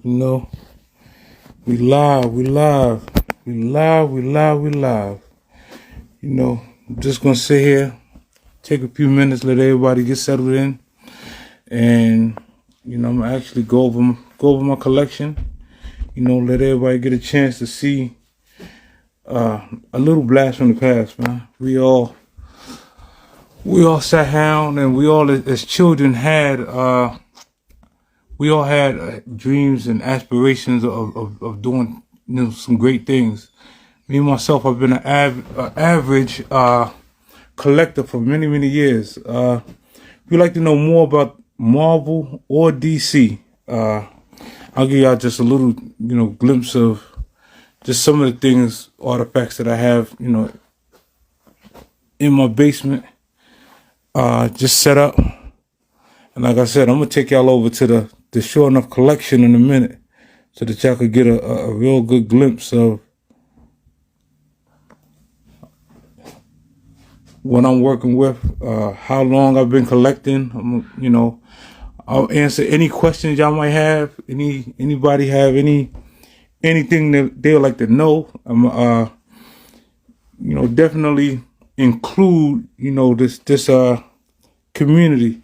You know, we live, we live, we live, we live, we live. You know, I'm just gonna sit here, take a few minutes, let everybody get settled in, and I'm gonna actually go over my collection. Let everybody get a chance to see a little blast from the past, man. We all sat down, and we all as children had dreams and aspirations of doing some great things. Me myself, I've been an average collector for many years. If you'd like to know more about Marvel or DC, I'll give y'all just a little glimpse of just some of the things, artifacts that I have in my basement, just set up. And like I said, I'm gonna take y'all over to the Sure Enough collection in a minute, so that y'all could get a real good glimpse of what I'm working with, how long I've been collecting. I'll answer any questions y'all might have. Anybody have anything that they would like to know. I'm definitely include this community.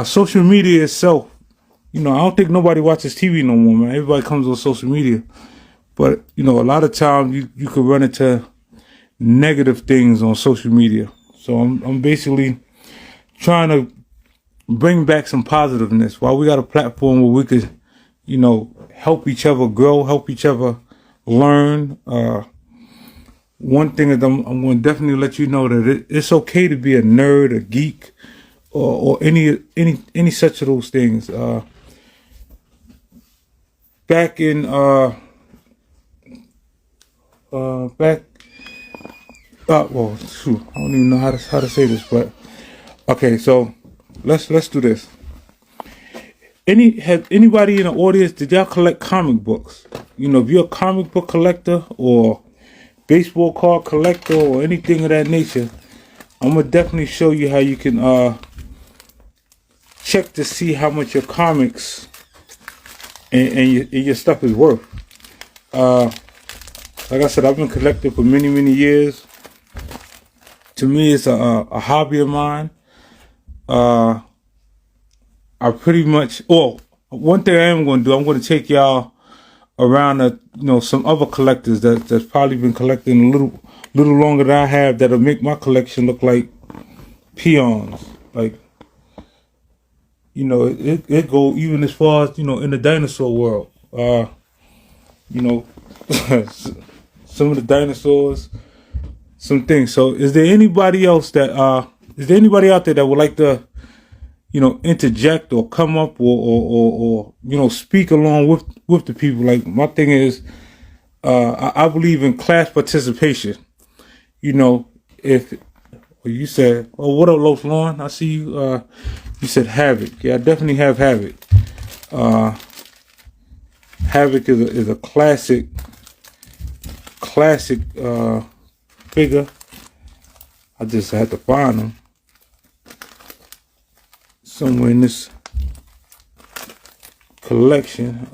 Social media itself, I don't think nobody watches TV no more, man. Everybody comes on social media. But, a lot of times you could run into negative things on social media. So I'm basically trying to bring back some positiveness while we got a platform where we could, help each other grow, help each other learn. One thing that I'm going to definitely let you know that it's okay to be a nerd, a geek, or any such of those things. Back in I don't even know how to say this, but okay, so let's do this. Have anybody in the audience, did y'all collect comic books? If you're a comic book collector or baseball card collector or anything of that nature, I'm gonna definitely show you how you can check to see how much your comics and your stuff is worth. Like I said, I've been collecting for many years. To me, it's a hobby of mine. I pretty much, one thing I am going to do, I'm going to take y'all around some other collectors that's probably been collecting a little longer than I have, that'll make my collection look like peons. Like, it go even as far as, in the dinosaur world. Some of the dinosaurs, some things. So is there anybody else is there anybody out there that would like to, interject or come up or speak along with the people? Like, my thing is, I believe in class participation. If you said, "Oh, what up, Los Lawn? I see you." You said Havoc. Yeah, I definitely have Havoc. Havoc is a classic figure. I just had to find him somewhere in this collection.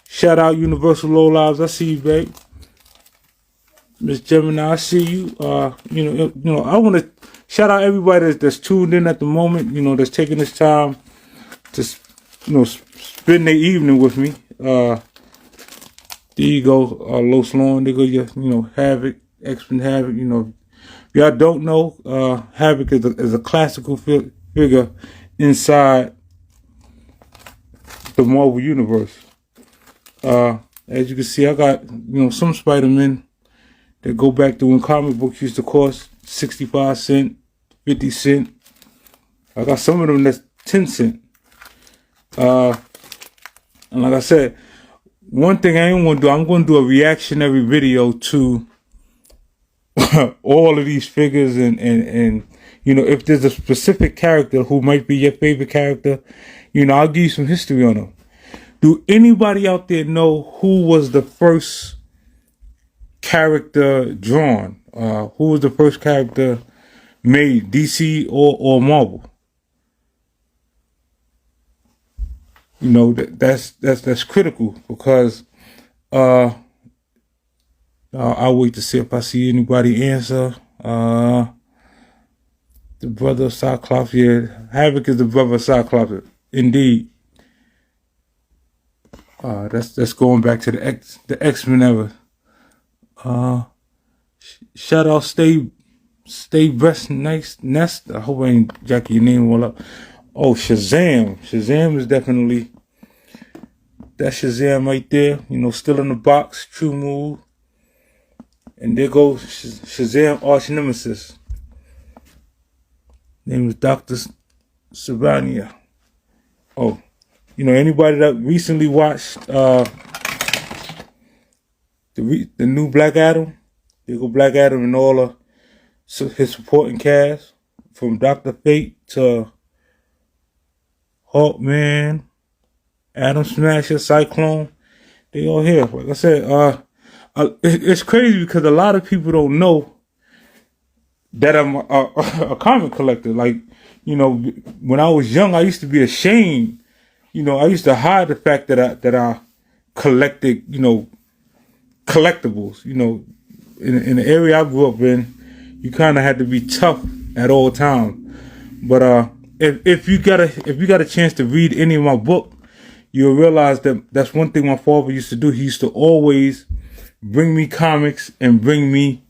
Shout out Universal Low Lives. I see you, babe. Miss Gemini, I see you. I want to shout out everybody that's tuned in at the moment. That's taking this time to spend their evening with me. There you go, Los Lawn. There go your Havoc, X-Men Havoc. If y'all don't know, Havoc is a classical figure inside the Marvel Universe. As you can see, I got some Spider-Man that go back to when comic books used to cost 65 cents, 50 cents. I got some of them that's 10 cents. And like I said, one thing I ain't going to do, I'm going to do a reactionary video to all of these figures, and if there's a specific character who might be your favorite character, I'll give you some history on them. Do anybody out there know who was the first character drawn? Who was the first character made, DC or Marvel? You know, that's critical because I'll wait to see if I see anybody answer. The brother of Cyclops, yeah. Havoc is the brother of Cyclops. Indeed. That's going back to the X-Men era. Shout out Stay Breast Nest. I hope I ain't jacking your name all up. Oh, Shazam. Shazam is definitely, that's Shazam right there. You know, still in the box, true move. And there goes Shazam arch nemesis. Name is Dr. Sivana. Oh, you know, anybody that recently watched the new Black Adam? There go Black Adam and all of his supporting cast, from Dr. Fate to Hawkman, Atom Smasher, Cyclone. They all here. Like I said, it's crazy because a lot of people don't know that I'm a comic collector. Like, you know, when I was young, I used to be ashamed. You know, I used to hide the fact that I collected, you know, collectibles. You know, in the area I grew up in, you kind of had to be tough at all times. But if you got a chance to read any of my book, you'll realize that that's one thing my father used to do. He used to always bring me comics and bring me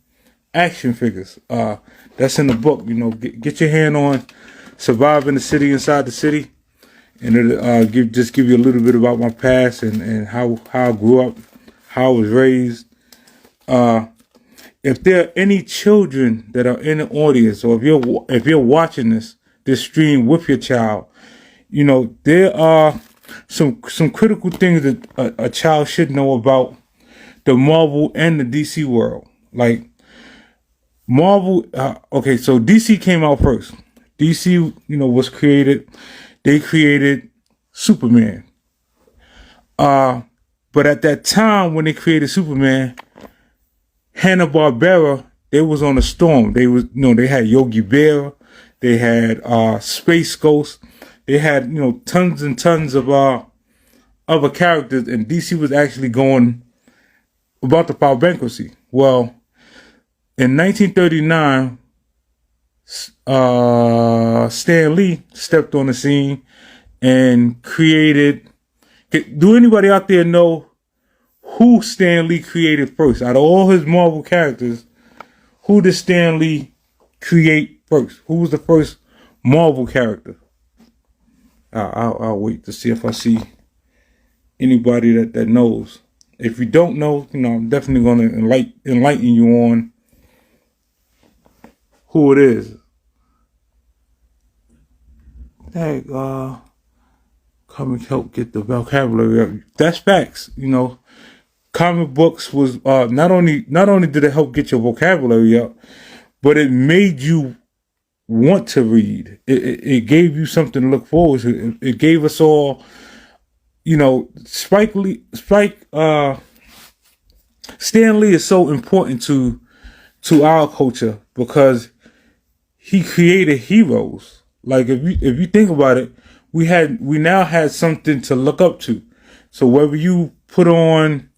action figures. That's in the book. You know, get your hand on Surviving the City Inside the City, and it'll give you a little bit about my past and how I grew up, how I was raised. If there are any children that are in the audience, or if you're watching this stream with your child, you know, there are some critical things that a child should know about the Marvel and the DC world. Like Marvel, okay, so DC came out first. DC, you know, was created. They created Superman. But at that time when they created Superman, Hanna-Barbera, they was on a storm. They was, you know, they had Yogi Bear, they had Space Ghost, they had, you know, tons and tons of other characters, and DC was actually going about to file bankruptcy. Well, in 1939, Stan Lee stepped on the scene and created. Do anybody out there know who Stan Lee created first? Out of all his Marvel characters, who did Stan Lee create first? Who was the first Marvel character? I'll wait to see if I see anybody that knows. If you don't know, you know, I'm definitely going to enlighten you on who it is. Hey, come and help get the vocabulary up. That's facts. You know, comic books was not only did it help get your vocabulary up, but it made you want to read. It gave you something to look forward to. It gave us all, you know, Stan Lee is so important to our culture because he created heroes. Like if you think about it, we now had something to look up to. So whether you put on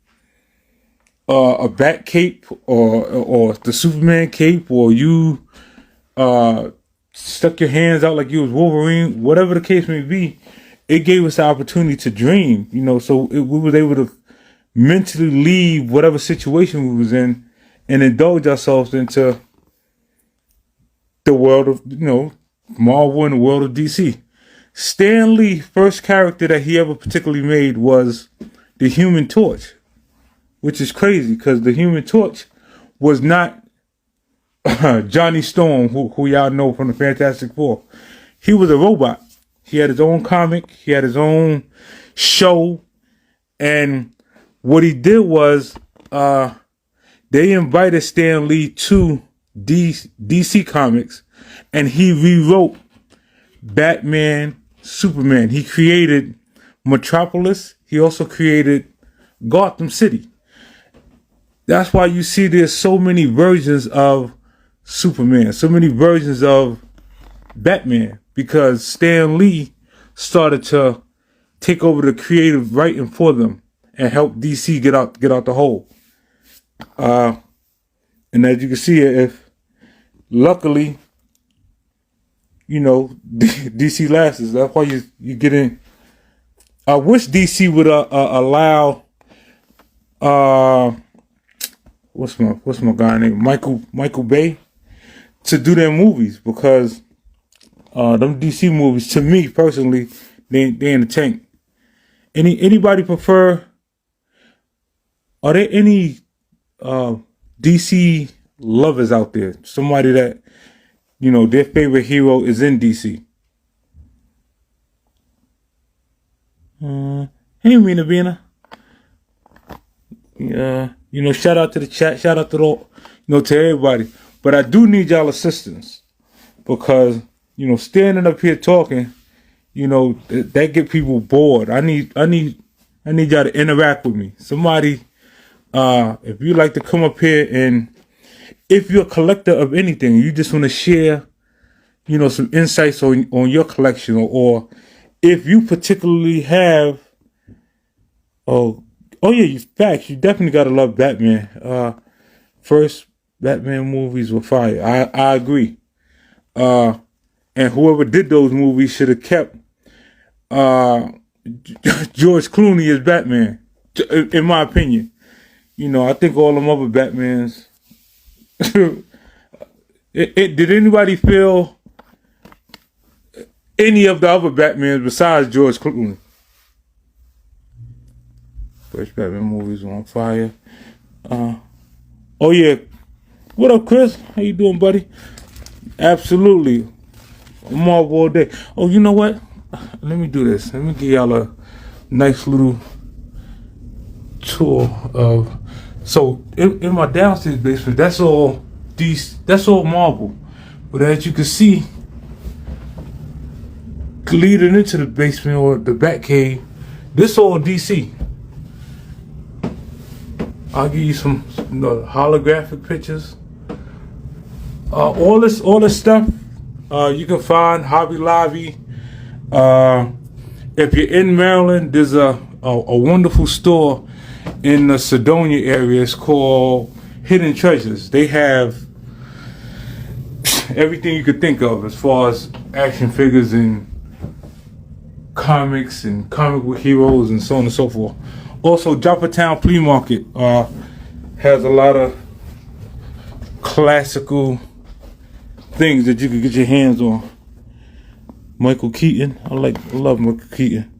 a bat cape or the Superman cape, or you stuck your hands out like you was Wolverine, whatever the case may be, it gave us the opportunity to dream, you know, so we was able to mentally leave whatever situation we was in and indulge ourselves into the world of, you know, Marvel and the world of DC. Stan Lee, first character that he ever particularly made was the Human Torch, which is crazy because the Human Torch was not Johnny Storm, who y'all know from the Fantastic Four. He was a robot. He had his own comic. He had his own show. And what he did was they invited Stan Lee to DC Comics, and he rewrote Batman, Superman. He created Metropolis. He also created Gotham City. That's why you see there's so many versions of Superman, so many versions of Batman, because Stan Lee started to take over the creative writing for them and help DC get out the hole. And as you can see, if luckily, DC lasts. That's why you get in. I wish DC would allow what's my guy name, Michael Bay, to do their movies, because them DC movies, to me personally, they in the tank. Anybody prefer? Are there any DC lovers out there? Somebody that their favorite hero is in DC. Hey, Mina Bina. Yeah, shout out to the chat, shout out to to everybody. But I do need y'all assistance, because standing up here talking, that get people bored. I need y'all to interact with me. Somebody, if you like to come up here, and if you're a collector of anything, you just want to share, some insights on your collection, or if you particularly have, oh yeah, facts. You definitely gotta love Batman. First Batman movies were fire. I agree. And whoever did those movies should have kept George Clooney as Batman, in my opinion. I think all them other Batmans. Did anybody feel any of the other Batmans besides George Clooney? First Batman movies were on fire. Oh yeah. What up, Chris? How you doing, buddy? Absolutely. Marvel all day. Oh, you know what? Let me do this. Let me give y'all a nice little tour of. So in my downstairs basement, that's all Marvel. But as you can see, leading into the basement or the Batcave, this all DC. I'll give you some holographic pictures. All this stuff you can find Hobby Lobby. If you're in Maryland, there's a wonderful store in the Sedonia area. It's called Hidden Treasures. They have everything you could think of as far as action figures and comics and comic book heroes and so on and so forth. Also, Joppatown Flea Market has a lot of classical things that you can get your hands on. Michael Keaton, I love Michael Keaton.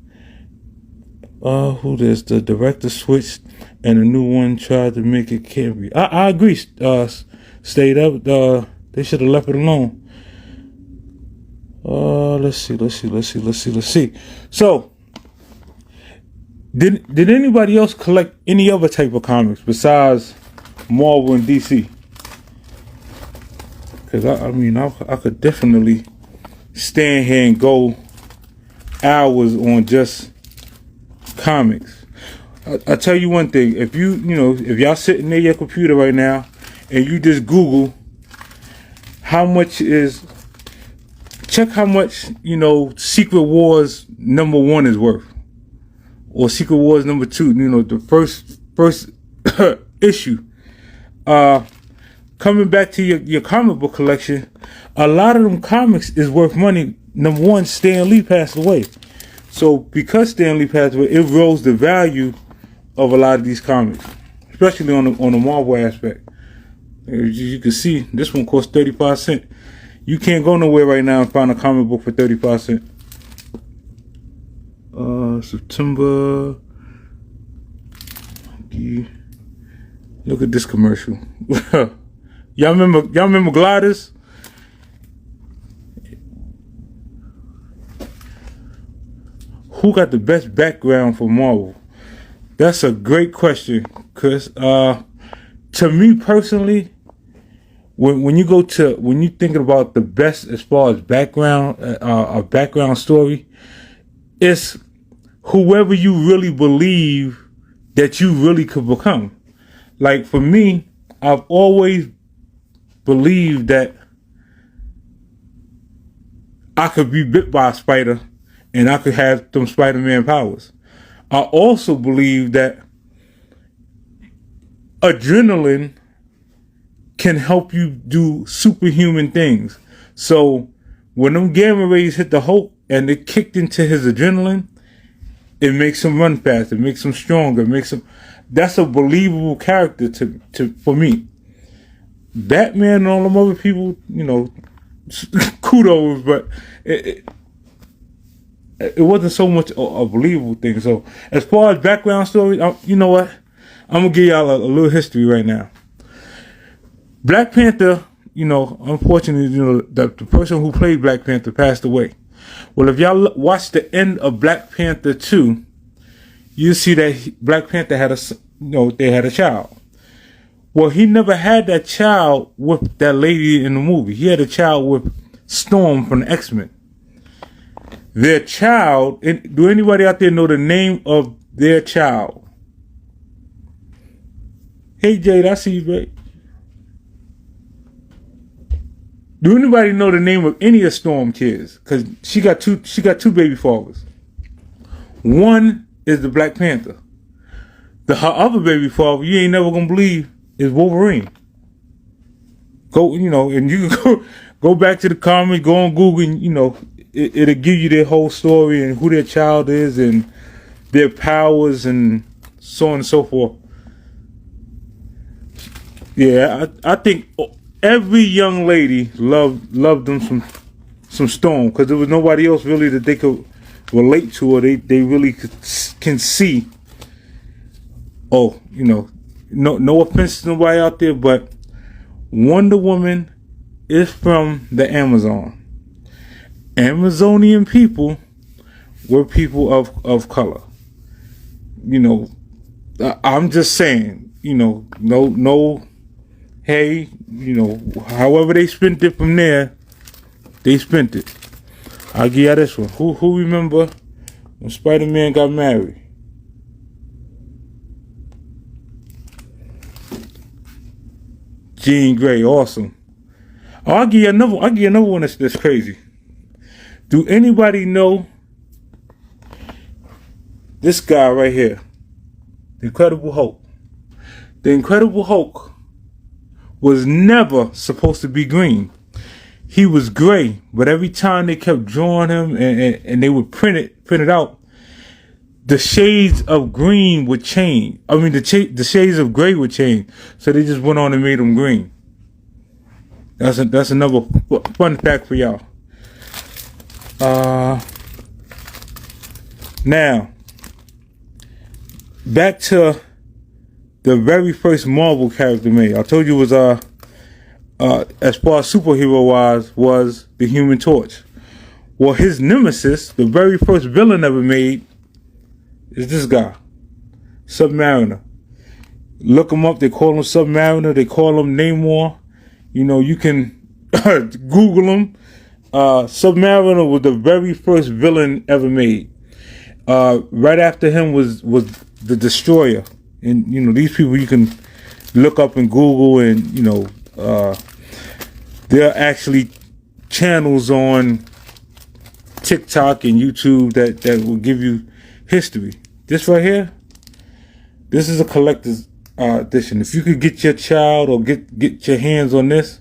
Who there's the director switched and a new one tried to make it can't be. I agree. Stayed up. They should have left it alone. Let's see. So, did anybody else collect any other type of comics besides Marvel and DC? Because I could definitely stand here and go hours on just comics. I tell you one thing: if if y'all sitting near your computer right now and you just Google check how much Secret Wars #1 is worth, or Secret Wars #2. The first issue. Coming back to your comic book collection, a lot of them comics is worth money. #1, Stan Lee passed away. So because Stan Lee passed away, it rose the value of a lot of these comics, especially on the Marvel aspect. As you can see, this one costs 35 cents. You can't go nowhere right now and find a comic book for 35 cents. September. Look at this commercial. Y'all remember Gliders? Who got the best background for Marvel? That's a great question, Chris. To me personally, when you're thinking about the best as far as background, a background story, it's whoever you really believe that you really could become. Like for me, I've always believed that I could be bit by a spider and I could have them Spider-Man powers. I also believe that adrenaline can help you do superhuman things. So when them gamma rays hit the Hulk and it kicked into his adrenaline, it makes him run faster, it makes him stronger, it makes him. That's a believable character for me. Batman and all them other people, kudos, but it wasn't so much a believable thing. So as far as background story, you know what? I'm gonna give y'all a little history right now. Black Panther, unfortunately, the person who played Black Panther passed away. Well, if y'all watch the end of Black Panther 2, you see that Black Panther had they had a child. Well, he never had that child with that lady in the movie. He had a child with Storm from the X-Men. Their child, do anybody out there know the name of their child? Hey, Jade, I see you, babe. Do anybody know the name of any of Storm kids? Because she got two baby fathers. One is the Black Panther. Her other baby father, you ain't never gonna believe, is Wolverine. And you can go back to the comments, go on Google, and, it'll give you their whole story and who their child is and their powers and so on and so forth. Yeah, I think every young lady loved them some Storm, because there was nobody else really that they could relate to, or they really can see. Oh, no offense to nobody out there, but Wonder Woman is from the Amazon. Amazonian people were people of color. I'm just saying, no, hey, however they spent it from there, they spent it. I'll give you this one. Who remember when Spider-Man got married? Jean Grey, awesome. I'll give you another one that's crazy. Do anybody know this guy right here? The Incredible Hulk. The Incredible Hulk was never supposed to be green. He was gray, but every time they kept drawing him and they would print it out, the shades of green would change. I mean, the shades of gray would change. So they just went on and made him green. That's another fun fact for y'all. Now, back to the very first Marvel character made. I told you it was as far as superhero was the Human Torch. Well, his nemesis, the very first villain ever made, is this guy, Submariner. Look him up. They call him Submariner. They call him Namor. You can Google him. Submariner was the very first villain ever made. Right after him was the Destroyer. And, these people you can look up in Google, and, there are actually channels on TikTok and YouTube that will give you history. This right here, this is a collector's edition. If you could get your child or get your hands on this,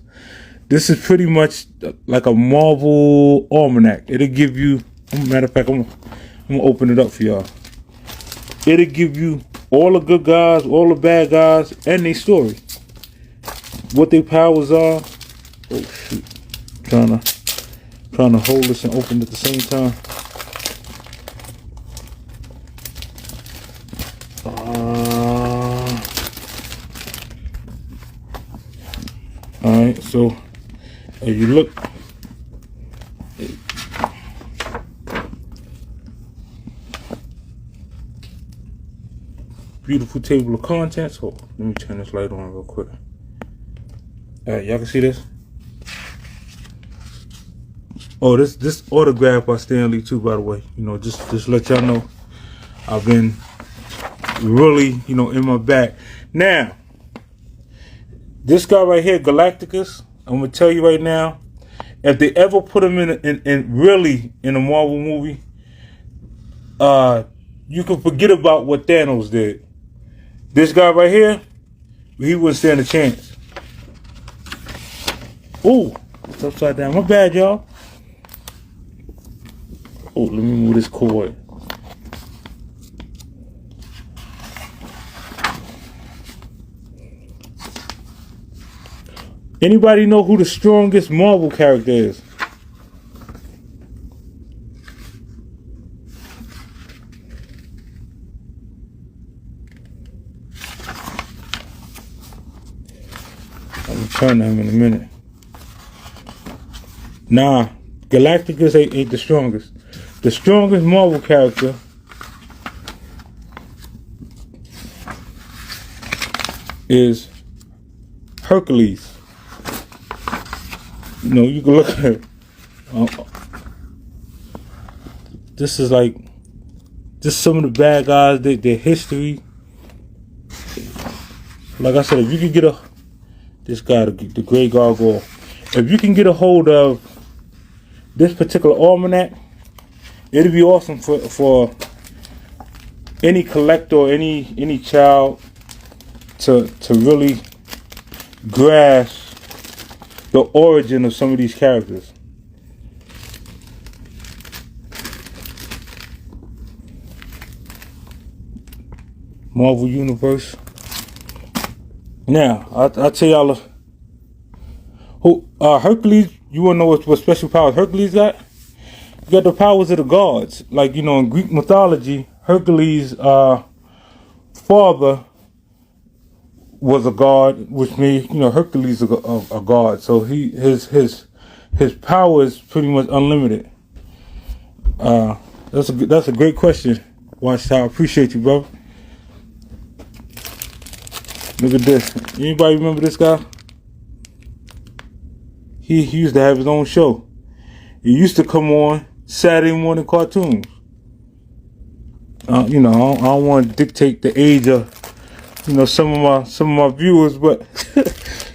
this is pretty much like a Marvel almanac. It'll give you, matter of fact, I'm gonna open it up for y'all. It'll give you all the good guys, all the bad guys, and their story. What their powers are. Oh shoot. Trying to hold this and open it at the same time. Alright, so as you look, beautiful table of contents. Oh, let me turn this light on real quick. Alright, y'all can see this? Oh, this autograph by Stan Lee too, by the way. Just let y'all know I've been really, in my back. Now, this guy right here, Galacticus, I'm gonna tell you right now, if they ever put him in really in a Marvel movie, you can forget about what Thanos did. This guy right here, he wouldn't stand a chance. Ooh, it's upside down. My bad, y'all. Oh, let me move this cord. Anybody know who the strongest Marvel character is? I'm turn to him in a minute. Nah, Galacticus ain't the strongest. The strongest Marvel character is Hercules. You know, you can look at it. This is like just some of the bad guys, their history. Like I said, if you can get this guy, the Great Gargoyle, if you can get a hold of this particular almanac, it'd be awesome for any collector, any child to really grasp the origin of some of these characters. Marvel Universe. Now, I'll tell y'all who Hercules. You wanna know what special powers Hercules got? You got the powers of the gods. Like, you know, in Greek mythology, Hercules' father was a god, which means, you know, Hercules is a god. So his power is pretty much unlimited. That's a great question. Watchtower, I appreciate you, bro. Look at this. Anybody remember this guy? He used to have his own show. He used to come on Saturday morning cartoons. You know, I don't want to dictate the age of, you know, some of my viewers, but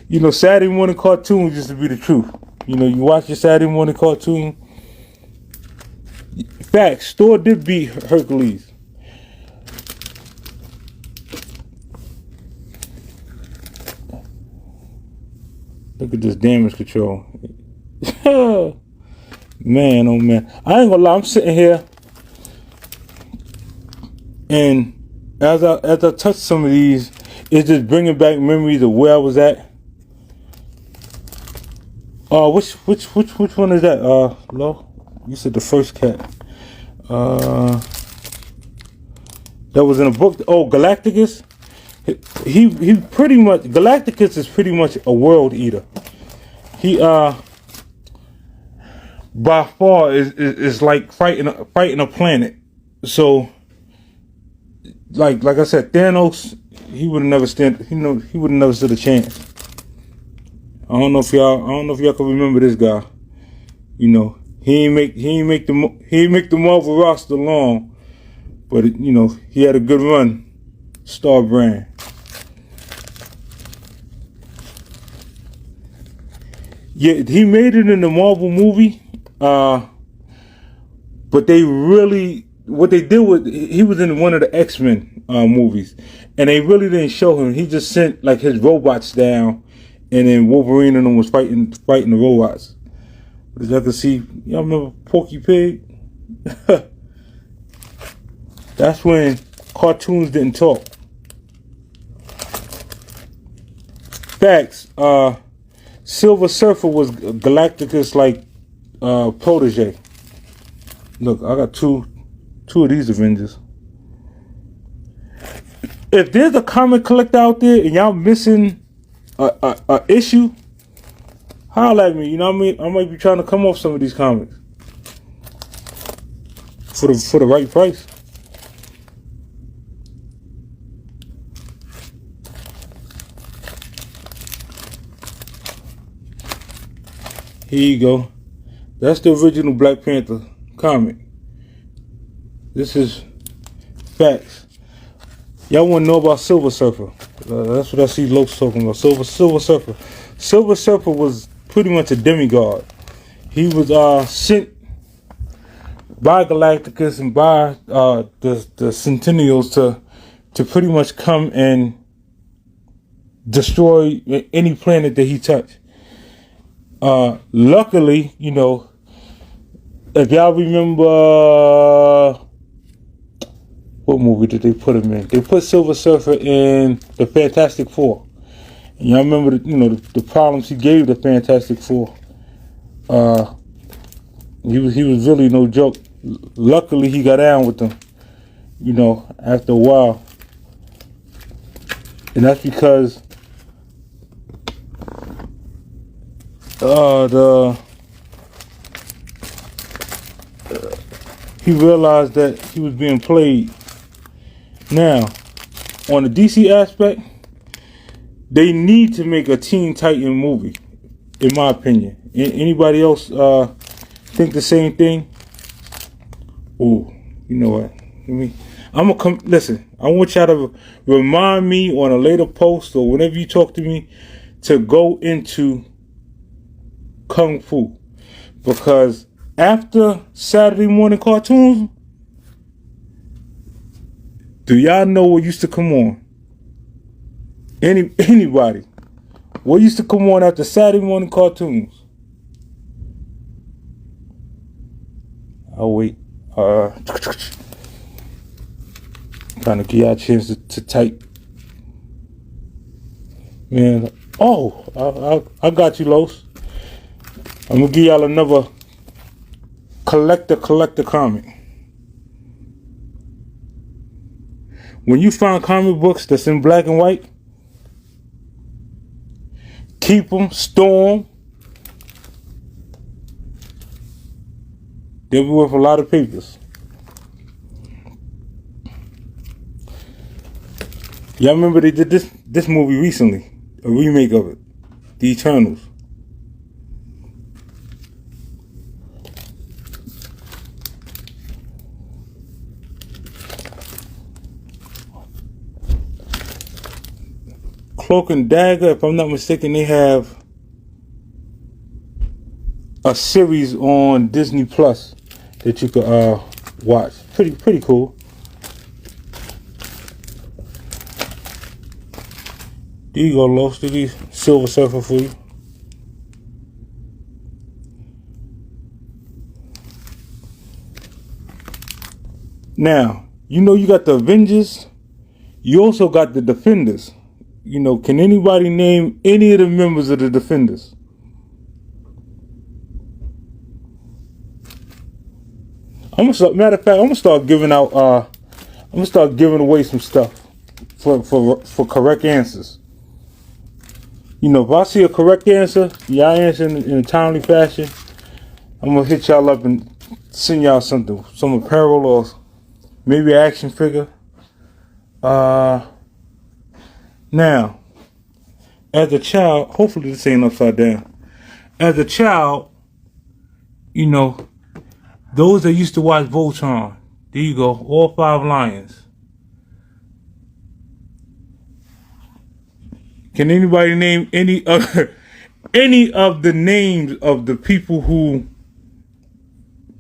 you know, Saturday morning cartoons used to be the truth. You know, you watch your Saturday morning cartoon. Facts. Thor did beat Hercules. Look at this damage control. Man, oh man. I ain't gonna lie, I'm sitting here and as I touch some of these, it's just bringing back memories of where I was at. Which one is that? Lo? You said the first cat. That was in a book. Oh, Galacticus. He pretty much, Galacticus is pretty much a world eater. He by far is like fighting a planet. So like I said, Thanos, he would have never stood a chance. I don't know if y'all can remember this guy. You know, he ain't make the Marvel roster long, but you know, he had a good run. Star brand. Yeah, he made it in the Marvel movie, but they really, what they did was, he was in one of the X-Men movies, and they really didn't show him. He just sent like his robots down, and then Wolverine and them was fighting the robots. But as y'all can see, y'all remember Porky Pig? That's when cartoons didn't talk. Facts. Silver Surfer was Galacticus' like protege. Look, I got two of these Avengers. If there's a comic collector out there and y'all missing a issue, holler at me. You know what I mean? I might be trying to come off some of these comics for the right price. Here you go. That's the original Black Panther comic. This is facts. Y'all want to know about Silver Surfer? That's what I see Los talking about. Silver Surfer. Silver Surfer was pretty much a demigod. He was sent by Galacticus and by the Centennials to pretty much come and destroy any planet that he touched. Luckily, you know, if y'all remember, what movie did they put him in? They put Silver Surfer in the Fantastic Four. And y'all remember, the problems he gave the Fantastic Four. He was really no joke. Luckily, he got down with them, after a while. And that's because he realized that he was being played. Now, on the DC aspect, they need to make a Teen Titan movie, in my opinion. Anybody else think the same thing? Oh, you know what? Listen, I want y'all to remind me on a later post or whenever you talk to me to go into Kung Fu. Because after Saturday morning cartoons, do y'all know what used to come on? Anybody? What used to come on after Saturday morning cartoons? I'll wait. Trying to give y'all a chance to type. Man, I got you, Los. I'm gonna give y'all another collector comic. When you find comic books that's in black and white, keep them, store them. They'll be worth a lot of papers. Y'all remember they did this movie recently, a remake of it, The Eternals. Cloak and Dagger, if I'm not mistaken, they have a series on Disney Plus that you could watch. Pretty cool. There you go, Los. There's Silver Surfer for you. Now, you got the Avengers. You also got the Defenders. Can anybody name any of the members of the Defenders? Matter of fact, I'm gonna start giving away some stuff for correct answers. If I see a correct answer, y'all answer in a timely fashion, I'm gonna hit y'all up and send y'all something, some apparel or maybe an action figure. Now, as a child, hopefully this ain't upside down. As a child, those that used to watch Voltron, there you go, all 5 lions. Can anybody name any of the names of the people who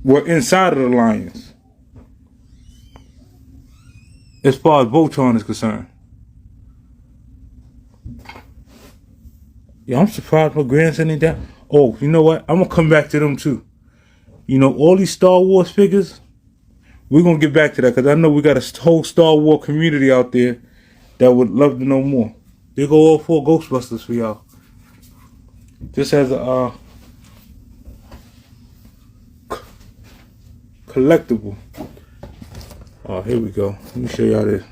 were inside of the lions? As far as Voltron is concerned. Yeah, I'm surprised my grandson ain't that. Oh, you know what? I'm going to come back to them too. All these Star Wars figures, we're going to get back to that because I know we got a whole Star Wars community out there that would love to know more. There go all 4 Ghostbusters for y'all. This has a collectible. Oh, here we go. Let me show y'all this.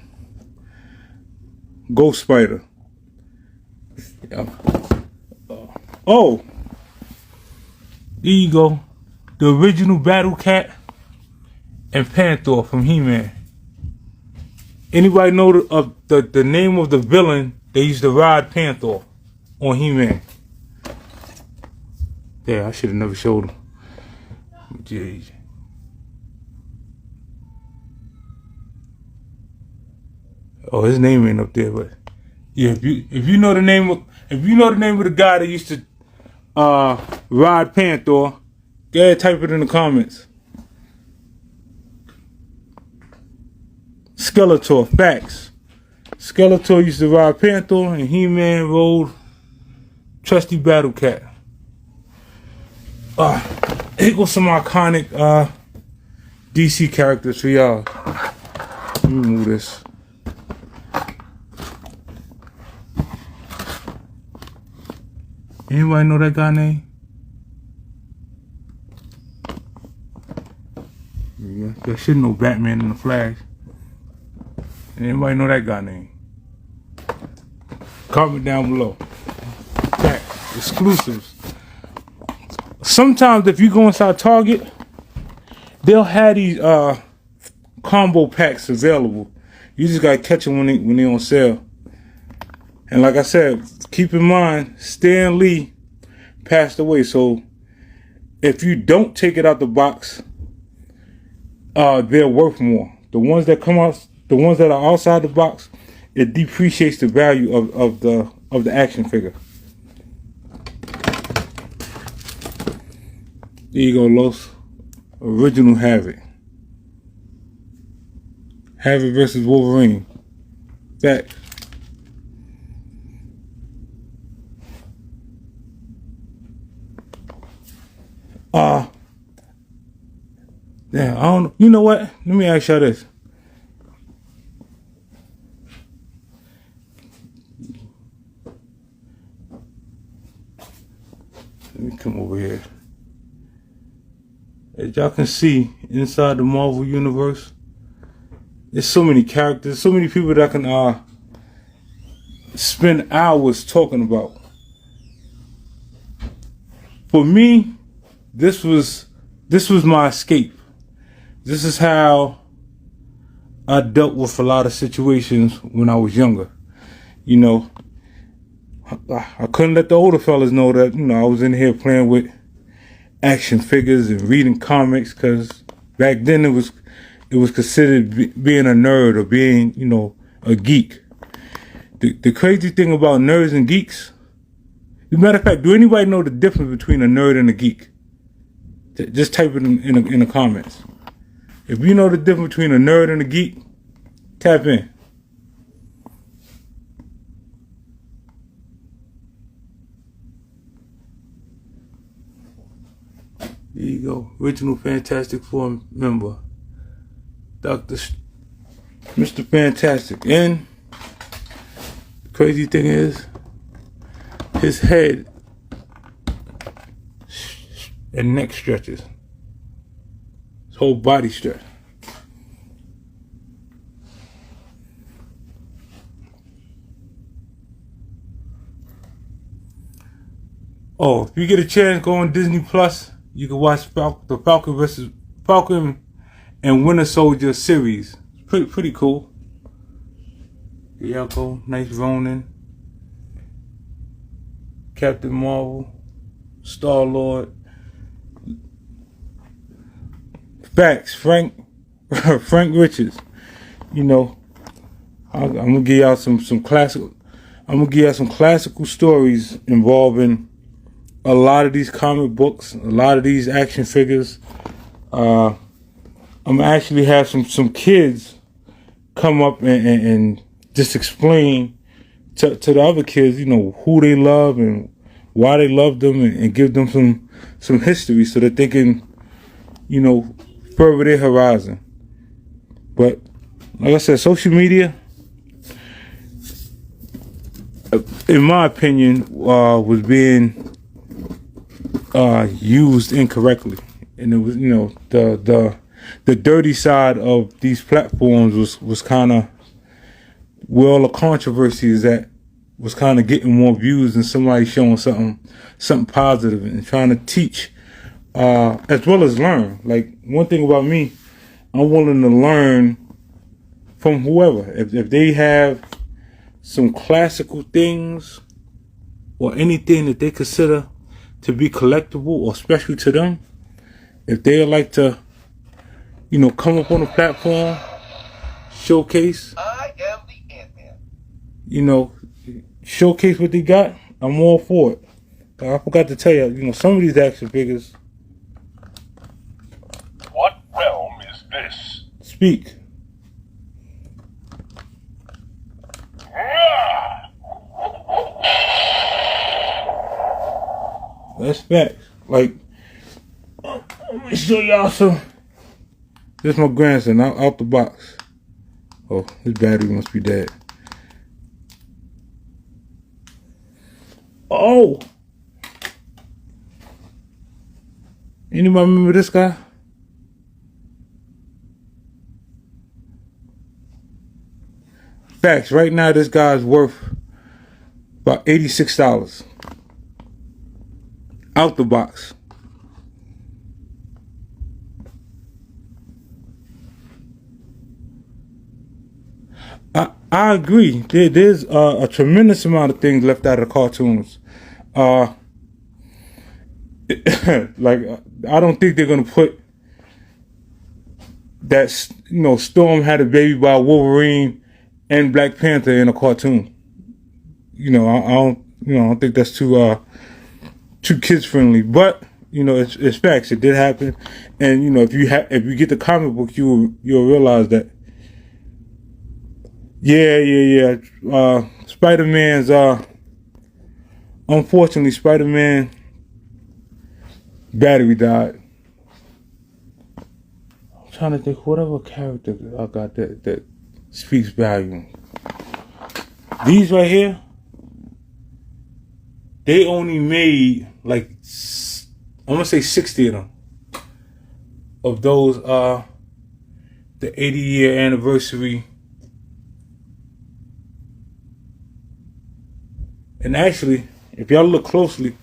Ghost Spider. Yeah. Oh, there you go. The original Battle Cat and Panther from He-Man. Anybody know the name of the villain they used to ride Panther on He-Man? Yeah, I should have never showed him. Jeez. Oh, his name ain't up there, but yeah, if you know the name of the guy that used to ride Panther, go ahead, type it in the comments. Skeletor, facts. Skeletor used to ride Panther, and He-Man rode Trusty Battle Cat. Here goes some iconic DC characters for y'all. Let me move this. Anybody know that guy name? Yeah, you should know Batman and the Flash. Anybody know that guy name? Comment down below. Back, exclusives. Sometimes if you go inside Target, they'll have these combo packs available. You just gotta catch them when they on sale. And like I said, keep in mind, Stan Lee passed away. So if you don't take it out the box, they're worth more. The ones that come out, the ones that are outside the box, it depreciates the value of the action figure. There you go, Los. Original Havoc. Havoc versus Wolverine. That. Damn, I don't know. You know what? Let me ask y'all this. Let me come over here. As y'all can see, inside the Marvel Universe, there's so many characters, so many people that can spend hours talking about. For me, this was my escape. This is how I dealt with a lot of situations when I was younger. You know, I couldn't let the older fellas know that, you know, I was in here playing with action figures and reading comics, because back then it was considered being a nerd or being, you know, a geek. The crazy thing about nerds and geeks, as a matter of fact, do anybody know the difference between a nerd and a geek? Just type it in the comments. If you know the difference between a nerd and a geek, tap in. There you go. Original Fantastic Four member. Mr. Fantastic. And the crazy thing is, his head and neck stretches. His whole body stretch. Oh, if you get a chance, go on Disney Plus. You can watch the Falcon and Winter Soldier series. Pretty cool. Here y'all go. Nice Ronin. Captain Marvel. Star-Lord. Facts. Frank Richards. You know, I'm gonna give y'all some classical. I'm gonna give y'all some classical stories involving a lot of these comic books, a lot of these action figures. I'm gonna actually have some kids come up and just explain to the other kids, you know, who they love and why they love them, and give them some history so that they can, you know, further their horizon. But like I said, social media, in my opinion, was being used incorrectly, and it was, you know, the dirty side of these platforms was kind of where all the controversy is at, was kind of getting more views than somebody showing something positive and trying to teach as well as learn. Like, one thing about me, I'm willing to learn from whoever. If they have some classical things or anything that they consider to be collectible or special to them, if they like to, you know, come up on a platform, showcase, I am the Ant-Man, you know, showcase what they got, I'm all for it. I forgot to tell you, you know, some of these action figures. What realm is this? Speak. That's facts. Like, let me show y'all some. This is my grandson out the box. Oh, his battery must be dead. Oh! Anybody remember this guy? Facts. Right now, this guy's worth about $86. Out the box. I agree. There's a tremendous amount of things left out of the cartoons. Like, I don't think they're gonna put that. Storm had a baby by Wolverine and Black Panther in a cartoon. I don't. I don't think that's too kids friendly. But it's facts. It did happen, and if you get the comic book, you'll realize that. Yeah. Spider-Man's unfortunately Spider-Man battery died. I'm trying to think what other character I got that speaks volume. These right here, they only made like I'm gonna say 60 of them. Of those the 80-year anniversary. And actually, if y'all look closely,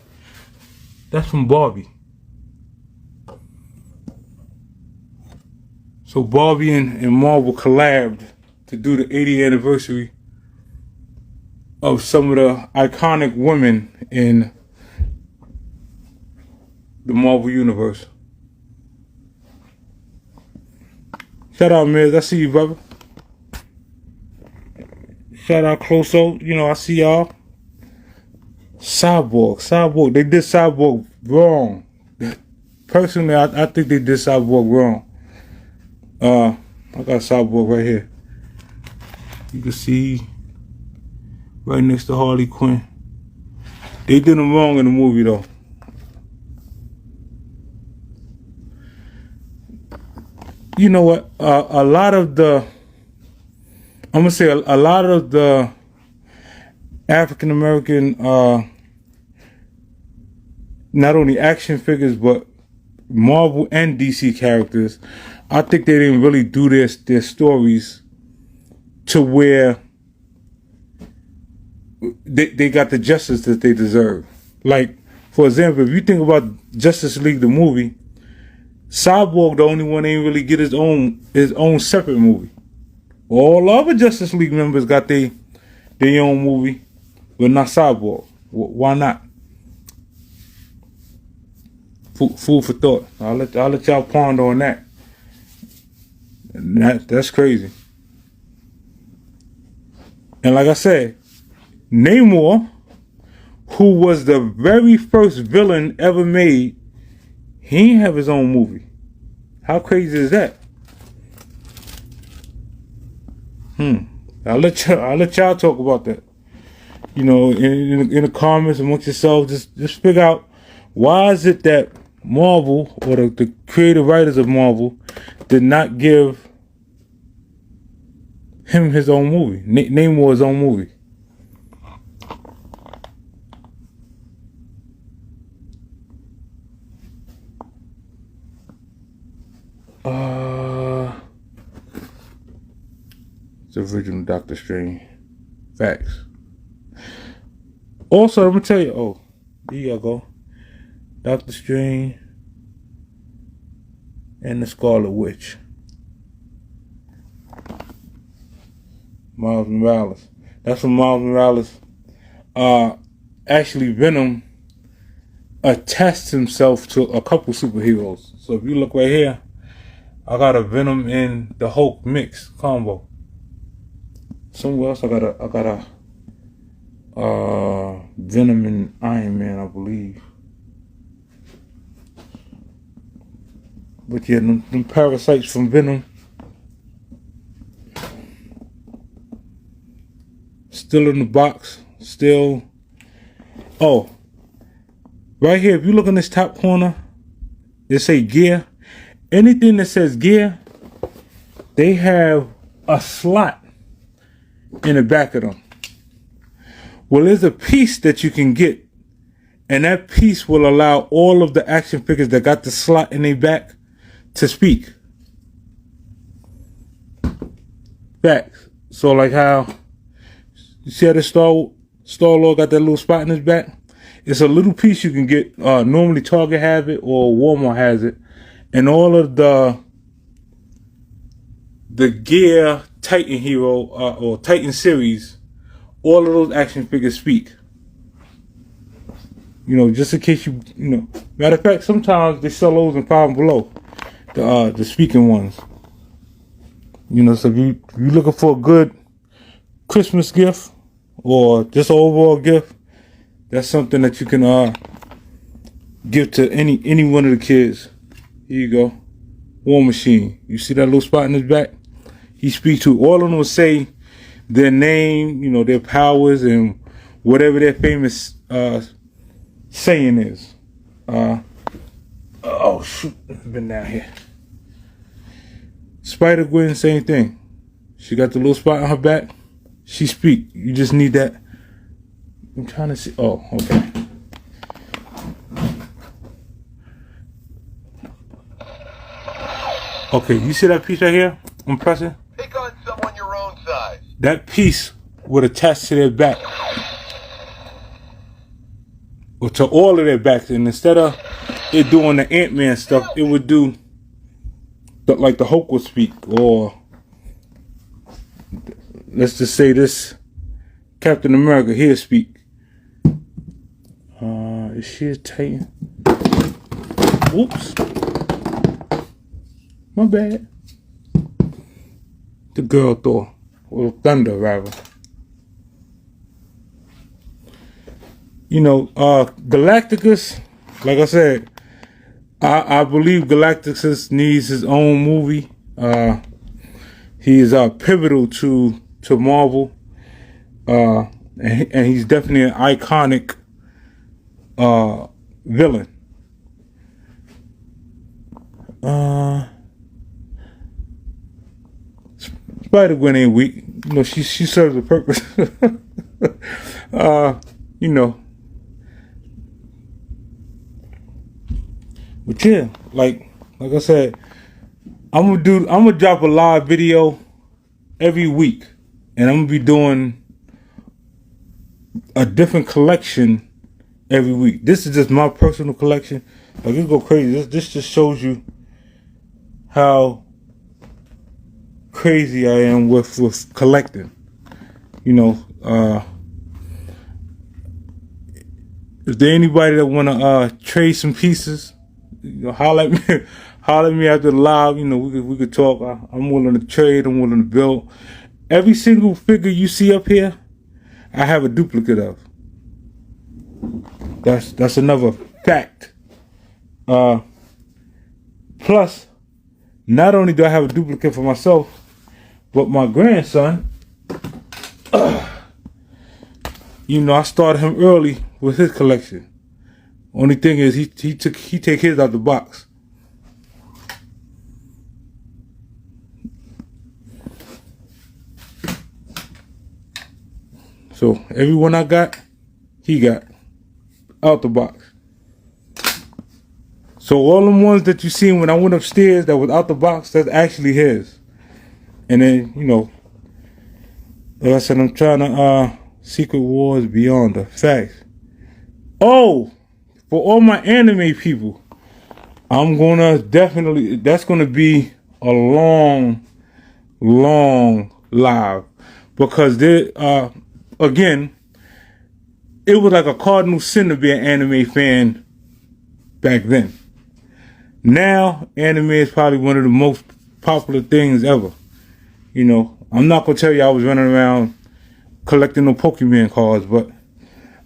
that's from Barbie. So Barbie and Marvel collabed to do the 80th anniversary of some of the iconic women in the Marvel Universe. Shout out, Miz. I see you, brother. Shout out, Closo. I see y'all. Cyborg. They did Cyborg wrong. Personally, I think they did Cyborg wrong. I got Cyborg right here. You can see right next to Harley Quinn. They did him wrong in the movie, though. You know what? A lot of the African American, not only action figures, but Marvel and DC characters, I think they didn't really do their stories to where they got the justice that they deserve. Like, for example, if you think about Justice League, the movie, Cyborg, the only one ain't really get his own separate movie. All other Justice League members got their own movie, but not Cyborg. Why not? Food for thought. I'll let y'all ponder on that. And that's crazy. And like I said, Namor, who was the very first villain ever made, he didn't have his own movie. How crazy is that? I'll let y'all talk about that. In the comments amongst yourselves, just figure out why is it that Marvel or the creative writers of Marvel did not give him his own movie, Namor his own movie. It's the original Doctor Strange. Facts. Also, I'm gonna tell you. Oh, there you go. Doctor Strange and the Scarlet Witch. Miles Morales. That's when Miles Morales. Actually, Venom attached himself to a couple superheroes. So if you look right here, I got a Venom and the Hulk mix combo. Somewhere else, I got a Venom and Iron Man, I believe. But yeah, them parasites from Venom still in the box. Still. Oh, Right here, if you look in this top corner, they say gear. Anything that says gear, they have a slot in the back of them. Well, there's a piece that you can get, and that piece will allow all of the action figures that got the slot in their back to speak. Facts. So like how you see how the Star-Lord got that little spot in his back? It's a little piece you can get. Normally Target have it or Walmart has it. And all of the Gear Titan Hero or Titan series, all of those action figures speak. You know, just in case you know. Matter of fact, sometimes they sell those in Five and Below, the speaking ones. You know, so if you're looking for a good Christmas gift or just an overall gift, that's something that you can give to any one of the kids. Here you go. War Machine. You see that little spot in his back? He speaks to all of them will say their name, you know, their powers and whatever their famous saying is. Oh shoot, I've been down here. Spider-Gwen, same thing. She got the little spot on her back. She speak. You just need that. I'm trying to see. Oh, okay. Okay, you see that piece right here? I'm pressing. Pick on someone your own size. That piece would attach to their back. Or to all of their backs. And instead of it doing the Ant-Man stuff, it would do like the Hulk would speak, or let's just say this Captain America here speak. Is she a Titan? Oops, my bad. The girl Thor, or Thunder rather. You know, Galactus, like I said, I believe Galactus needs his own movie. He is pivotal to Marvel, and he's definitely an iconic villain. Spider-Gwen ain't weak. You know, she serves a purpose. You know. But yeah, like I said, I'm gonna drop a live video every week, and I'm gonna be doing a different collection every week. This is just my personal collection. Like, it go crazy. This just shows you how crazy I am with collecting. You know, if there anybody that wanna trade some pieces, you know, holler at me after the live. You know, we could talk. I'm willing to trade. I'm willing to build. Every single figure you see up here, I have a duplicate of. That's another fact. Plus, not only do I have a duplicate for myself, but my grandson, you know, I started him early with his collection. Only thing is, he take his out the box. So everyone I got, he got out the box. So all them ones that you seen when I went upstairs that was out the box, that's actually his. And then, you know, like I said, I'm trying to Secret Wars Beyond the Facts. Oh, for all my anime people, I'm gonna definitely, that's gonna be a long live, because there again, it was like a cardinal sin to be an anime fan back then. Now, anime is probably one of the most popular things ever. You know, I'm not gonna tell you I was running around collecting no Pokemon cards, but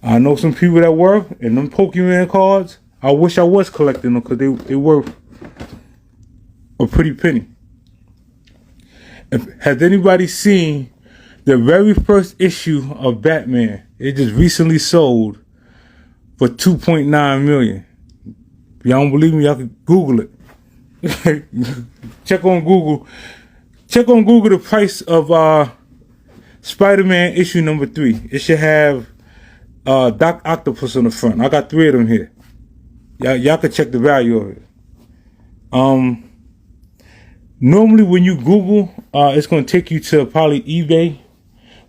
I know some people that were, and them Pokemon cards, I wish I was collecting them, because they worth a pretty penny. Has anybody seen the very first issue of Batman? It just recently sold for $2.9 million. If y'all don't believe me, y'all can Google it. Check on Google. Check on Google the price of Spider-Man issue number 3. It should have Doc Octopus on the front. I got 3 of them here. Y'all can check the value of it. Normally when you Google, it's going to take you to probably eBay,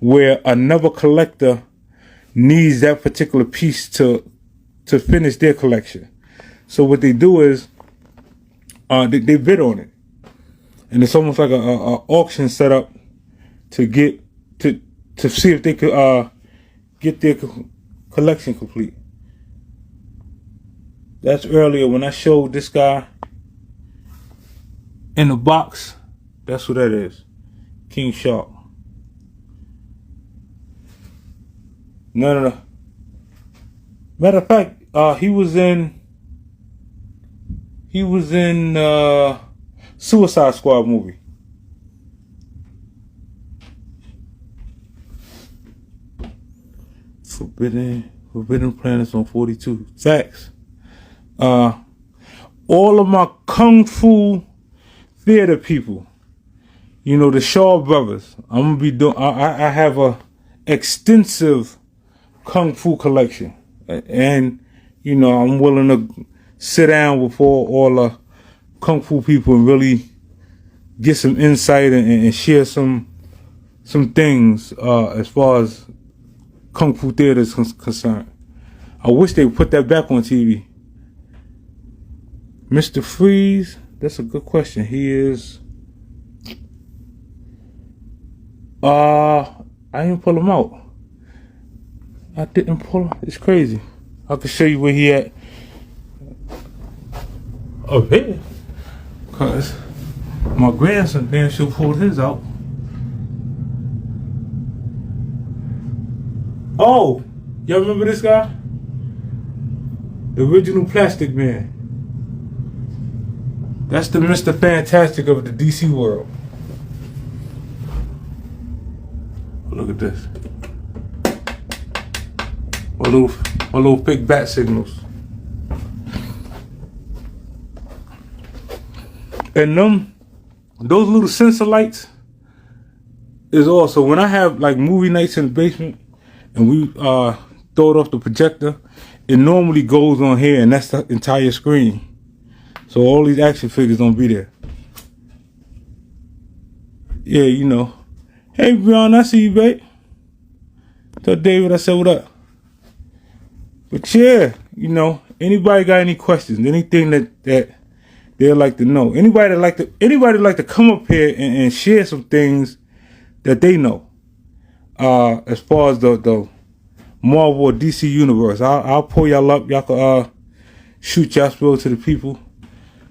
where another collector needs that particular piece to finish their collection. So what they do is they bid on it, and it's almost like a auction set up to get to see if they could get their collection complete. That's earlier when I showed this guy in the box. That's what that is. King Shark. No. Matter of fact, he was in Suicide Squad movie. Forbidden Planets on 42. Facts. All of my kung fu theater people, you know, the Shaw brothers. I'm gonna be doing. I have a extensive kung fu collection, and you know, I'm willing to sit down with all the kung fu people and really get some insight and share some things as far as kung fu theater is concerned. I wish they would put that back on TV. Mr. Freeze, that's a good question. He is I didn't pull him out. I didn't pull him. It's crazy. I can show you where he at. Up here. Cause my grandson damn sure pulled his out. Oh, y'all remember this guy? The original Plastic Man. That's the Mr. Fantastic of the DC world. Look at this. My little fake bat signals. And those little sensor lights is also, when I have like movie nights in the basement and we throw it off the projector, it normally goes on here, and that's the entire screen. So all these action figures don't be there. Yeah, you know. Hey, Brian, I see you, babe. Tell David I said what up. But yeah, you know, anybody got any questions, anything that they'd like to know, anybody like to come up here and share some things that they know, as far as the Marvel or DC universe, I'll pull y'all up. Y'all can shoot y'all spill to the people.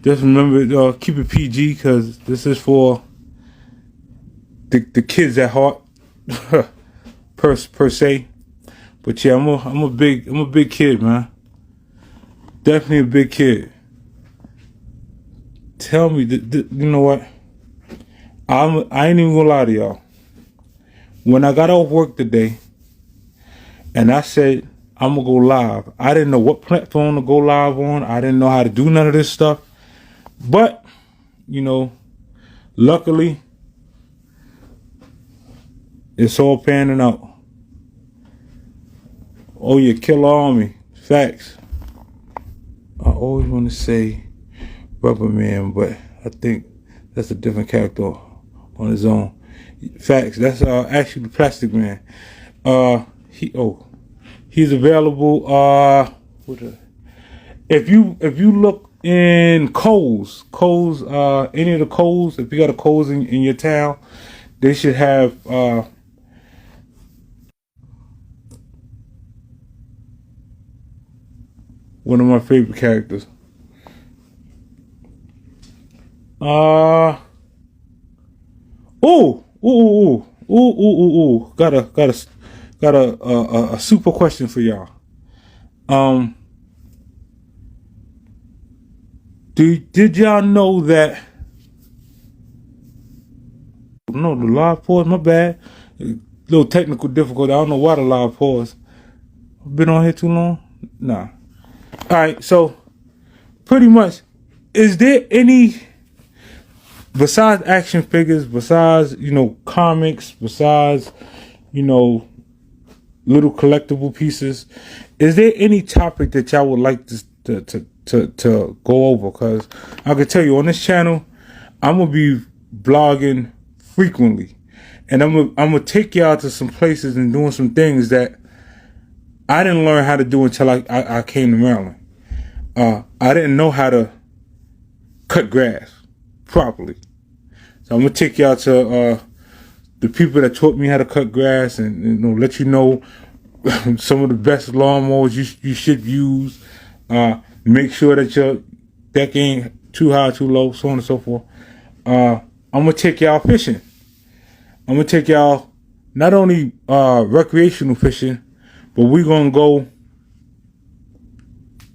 Just remember, keep it PG, because this is for the kids at heart, per se. But yeah, I'm a big kid, man. Definitely a big kid. Tell me, you know what? I ain't even gonna lie to y'all. When I got off work today, and I said I'm gonna go live, I didn't know what platform to go live on. I didn't know how to do none of this stuff. But, you know, luckily, it's all panning out. Oh, yeah, Killer Army. Facts. I always want to say Rubber Man, but I think that's a different character on his own. Facts. That's actually the Plastic Man. He's available. If you look in Kohl's, any of the Kohl's, if you got a Kohl's in your town, they should have one of my favorite characters. Got a super question for y'all. Did y'all know that? No, the live pause. My bad. A little technical difficulty. I don't know why the live pause. I've been on here too long. Nah. All right. So pretty much, is there any besides action figures, besides comics, besides little collectible pieces, is there any topic that y'all would like to go over? Because I can tell you on this channel, I'm gonna be blogging frequently, and I'm gonna take y'all to some places and doing some things that I didn't learn how to do until I came to Maryland. I didn't know how to cut grass properly, so I'm gonna take y'all to the people that taught me how to cut grass, and let you know some of the best lawnmowers you should use. Make sure that your deck ain't too high, too low, so on and so forth. I'm gonna take y'all fishing. I'm gonna take y'all not only recreational fishing, but we're gonna go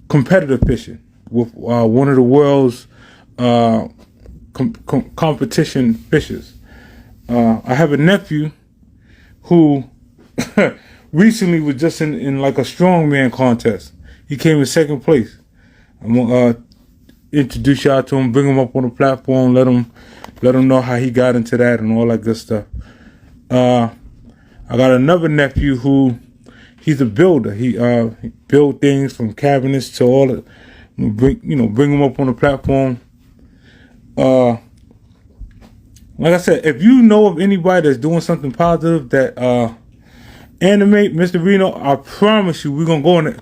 competitive fishing with one of the world's competition fishers. I have a nephew who recently was just in like a strongman contest. He came in second place. I'm gonna introduce y'all to him, bring him up on the platform, let him know how he got into that and all that good stuff. I got another nephew who he's a builder. He built things from cabinets to all it. Bring him up on the platform. Like I said, if you know of anybody that's doing something positive that animate, Mr. Reno, I promise you we're gonna go into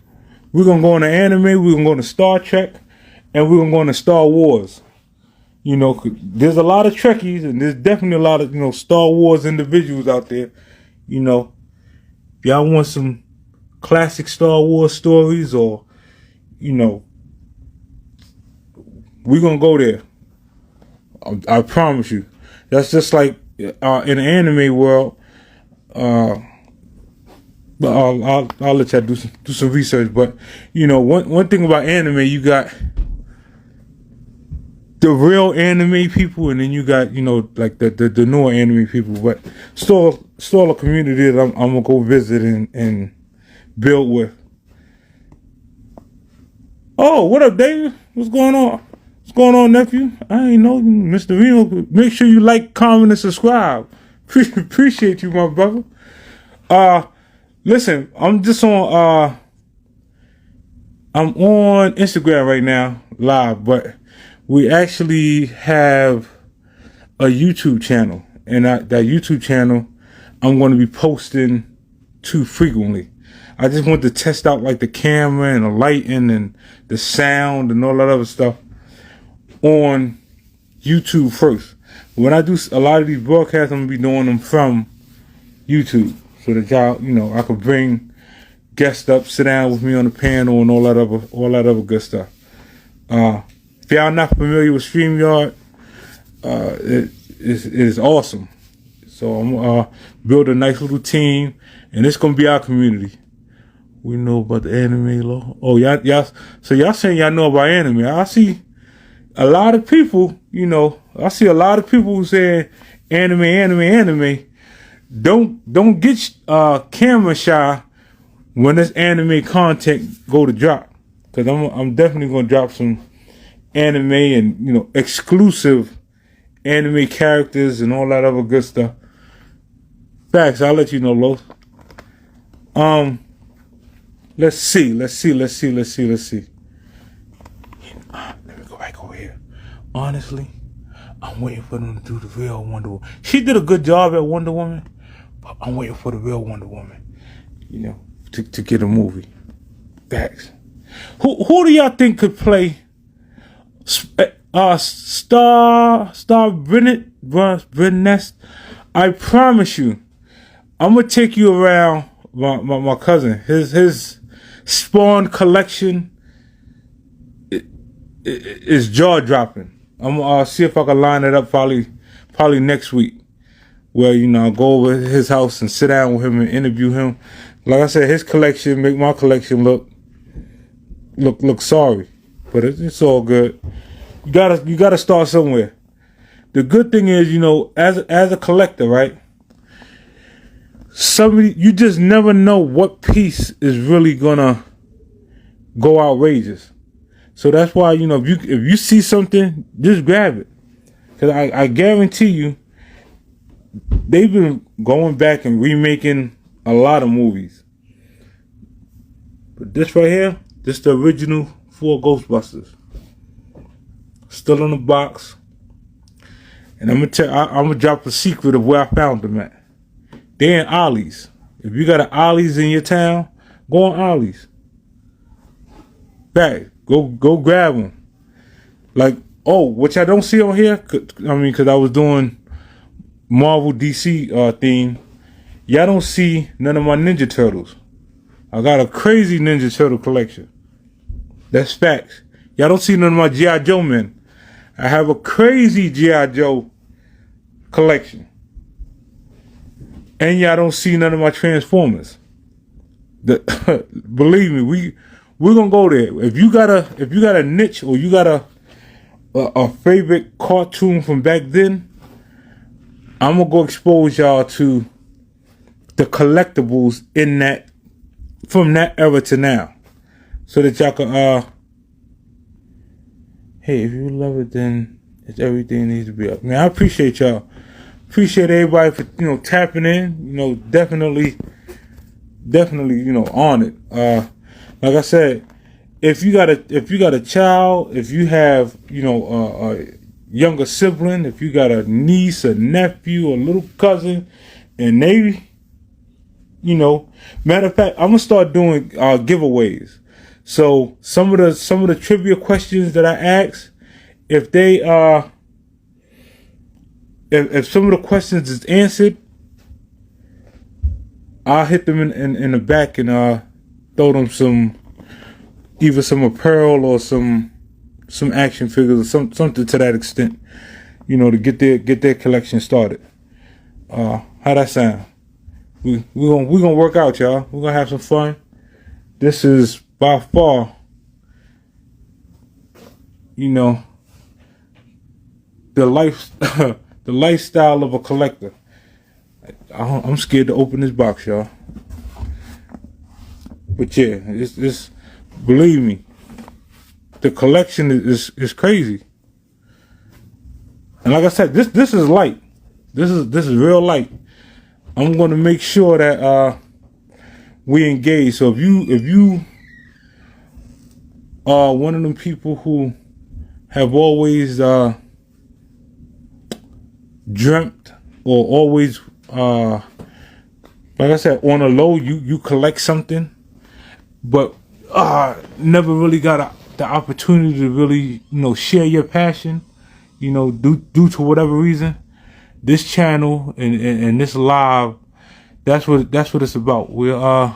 anime, we're gonna go into Star Trek, and we're gonna go into Star Wars. There's a lot of Trekkies and there's definitely a lot of Star Wars individuals out there. If y'all want some classic Star Wars stories, or we're gonna go there. I promise you. That's just like in the anime world. But I'll let y'all do some research. But one thing about anime, you got the real anime people, and then you got like the newer anime people. But still a community that I'm gonna go visit and build with. Oh, what up, David? What's going on? What's going on, nephew? I ain't know, Mr. Reno. Make sure you like, comment, and subscribe. Appreciate you, my brother. Listen, I'm on Instagram right now, live, but we actually have a YouTube channel, and that YouTube channel I'm going to be posting too frequently. I just want to test out like the camera and the lighting and the sound and all that other stuff on YouTube first. When I do a lot of these broadcasts, I'm gonna be doing them from YouTube, so that y'all, I could bring guests up, sit down with me on the panel, and all that other good stuff. If y'all not familiar with StreamYard, it is awesome. So I'm gonna build a nice little team, and it's gonna be our community. We know about the anime law. Oh, y'all. So y'all saying y'all know about anime? I see a lot of people. I see a lot of people who say anime. Don't get camera shy when this anime content go to drop, because I'm definitely gonna drop some anime and exclusive anime characters and all that other good stuff. Facts. I'll let you know, Los. Let's see. Let me go back over here. Honestly, I'm waiting for them to do the real Wonder Woman. She did a good job at Wonder Woman, but I'm waiting for the real Wonder Woman, to get a movie. Facts. Who do y'all think could play Star Brennest? I promise you, I'm gonna take you around my cousin. His Spawn collection is jaw dropping. I'm gonna see if I can line it up probably next week, where I'll go over to his house and sit down with him and interview him. Like I said, his collection make my collection look sorry, but it's all good. You gotta start somewhere. The good thing is, as a collector, right? You just never know what piece is really gonna go outrageous. So that's why, you know, if you see something, just grab it. Because I guarantee you, they've been going back and remaking a lot of movies. But this right here, this the original 4 Ghostbusters. Still in the box. And I'm gonna drop a secret of where I found them at. They're in Ollie's. If you got an Ollie's in your town, go on Ollie's. Back, go grab them. Like, oh, which I don't see on here. Because I was doing Marvel DC theme. Y'all don't see none of my Ninja Turtles. I got a crazy Ninja Turtle collection. That's facts. Y'all don't see none of my G.I. Joe men. I have a crazy G.I. Joe collection. And y'all don't see none of my Transformers. Believe me, we're gonna go there. If you got a niche or you got a favorite cartoon from back then, I'm gonna go expose y'all to the collectibles in that, from that era to now, so that y'all can hey, if you love it, then it's everything needs to be up. Man, I appreciate y'all. Appreciate everybody for, you know, tapping in. You know, definitely, you know, on it. Like I said, if you got a child, if you have, you know, a younger sibling, if you got a niece, a nephew, a little cousin, and they, you know, matter of fact, I'm gonna start doing giveaways. So some of the trivia questions that I ask, if they if some of the questions is answered, I'll hit them in the back and throw them either some apparel or some action figures or something to that extent, you know, to get their collection started. How that sound? We're gonna work out, y'all. We're gonna have some fun. This is by far, you know, the lifestyle of a collector. I'm scared to open this box, y'all. But yeah, it's believe me, the collection is crazy. And like I said, this is light. This is real light. I'm gonna make sure that we engage. So if you are one of them people who have always dreamt or always like I said, on a low, you collect something, but never really got the opportunity to really, you know, share your passion, you know, due to whatever reason. This channel and this live, that's what it's about. We're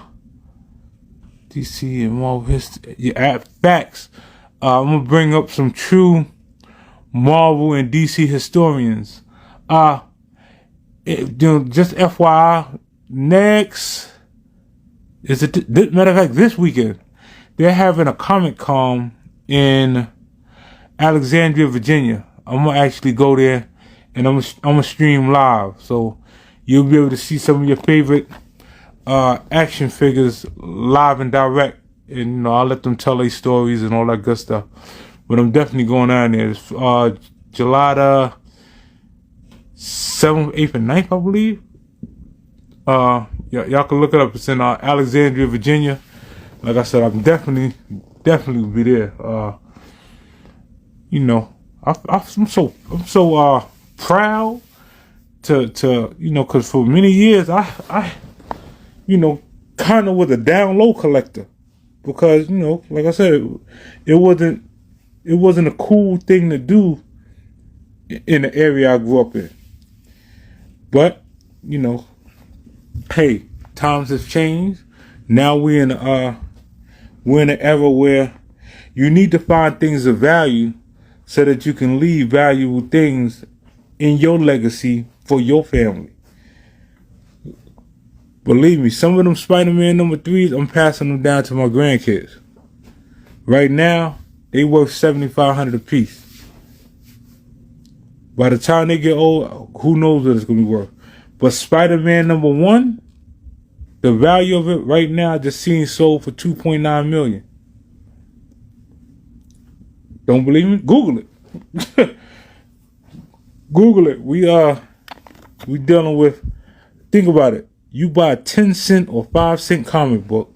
DC and Marvel history. Yeah, facts. I'm gonna bring up some true Marvel and DC historians. Just FYI, next is it? Matter of fact, this weekend they're having a Comic-Con in Alexandria, Virginia. I'm gonna actually go there and I'm gonna stream live, so you'll be able to see some of your favorite action figures live and direct. And, you know, I'll let them tell their stories and all that good stuff. But I'm definitely going down there. It's July the 7th, 8th, and 9th, I believe. Y'all can look it up. It's in Alexandria, Virginia. Like I said, I'm definitely will be there. You know, I'm so proud to you know, because for many years I you know, kind of was a down low collector, because, you know, like I said, it wasn't a cool thing to do in the area I grew up in. But, you know, hey, times have changed. Now we're in an era where you need to find things of value so that you can leave valuable things in your legacy for your family. Believe me, some of them Spider-Man number 3s, I'm passing them down to my grandkids. Right now, they worth $7,500 a piece. By the time they get old, who knows what it's gonna be worth. But Spider-Man number 1, the value of it right now just seems sold for $2.9 million. Don't believe me? Google it. Google it. We dealing with. Think about it. You buy a 10-cent or 5-cent comic book.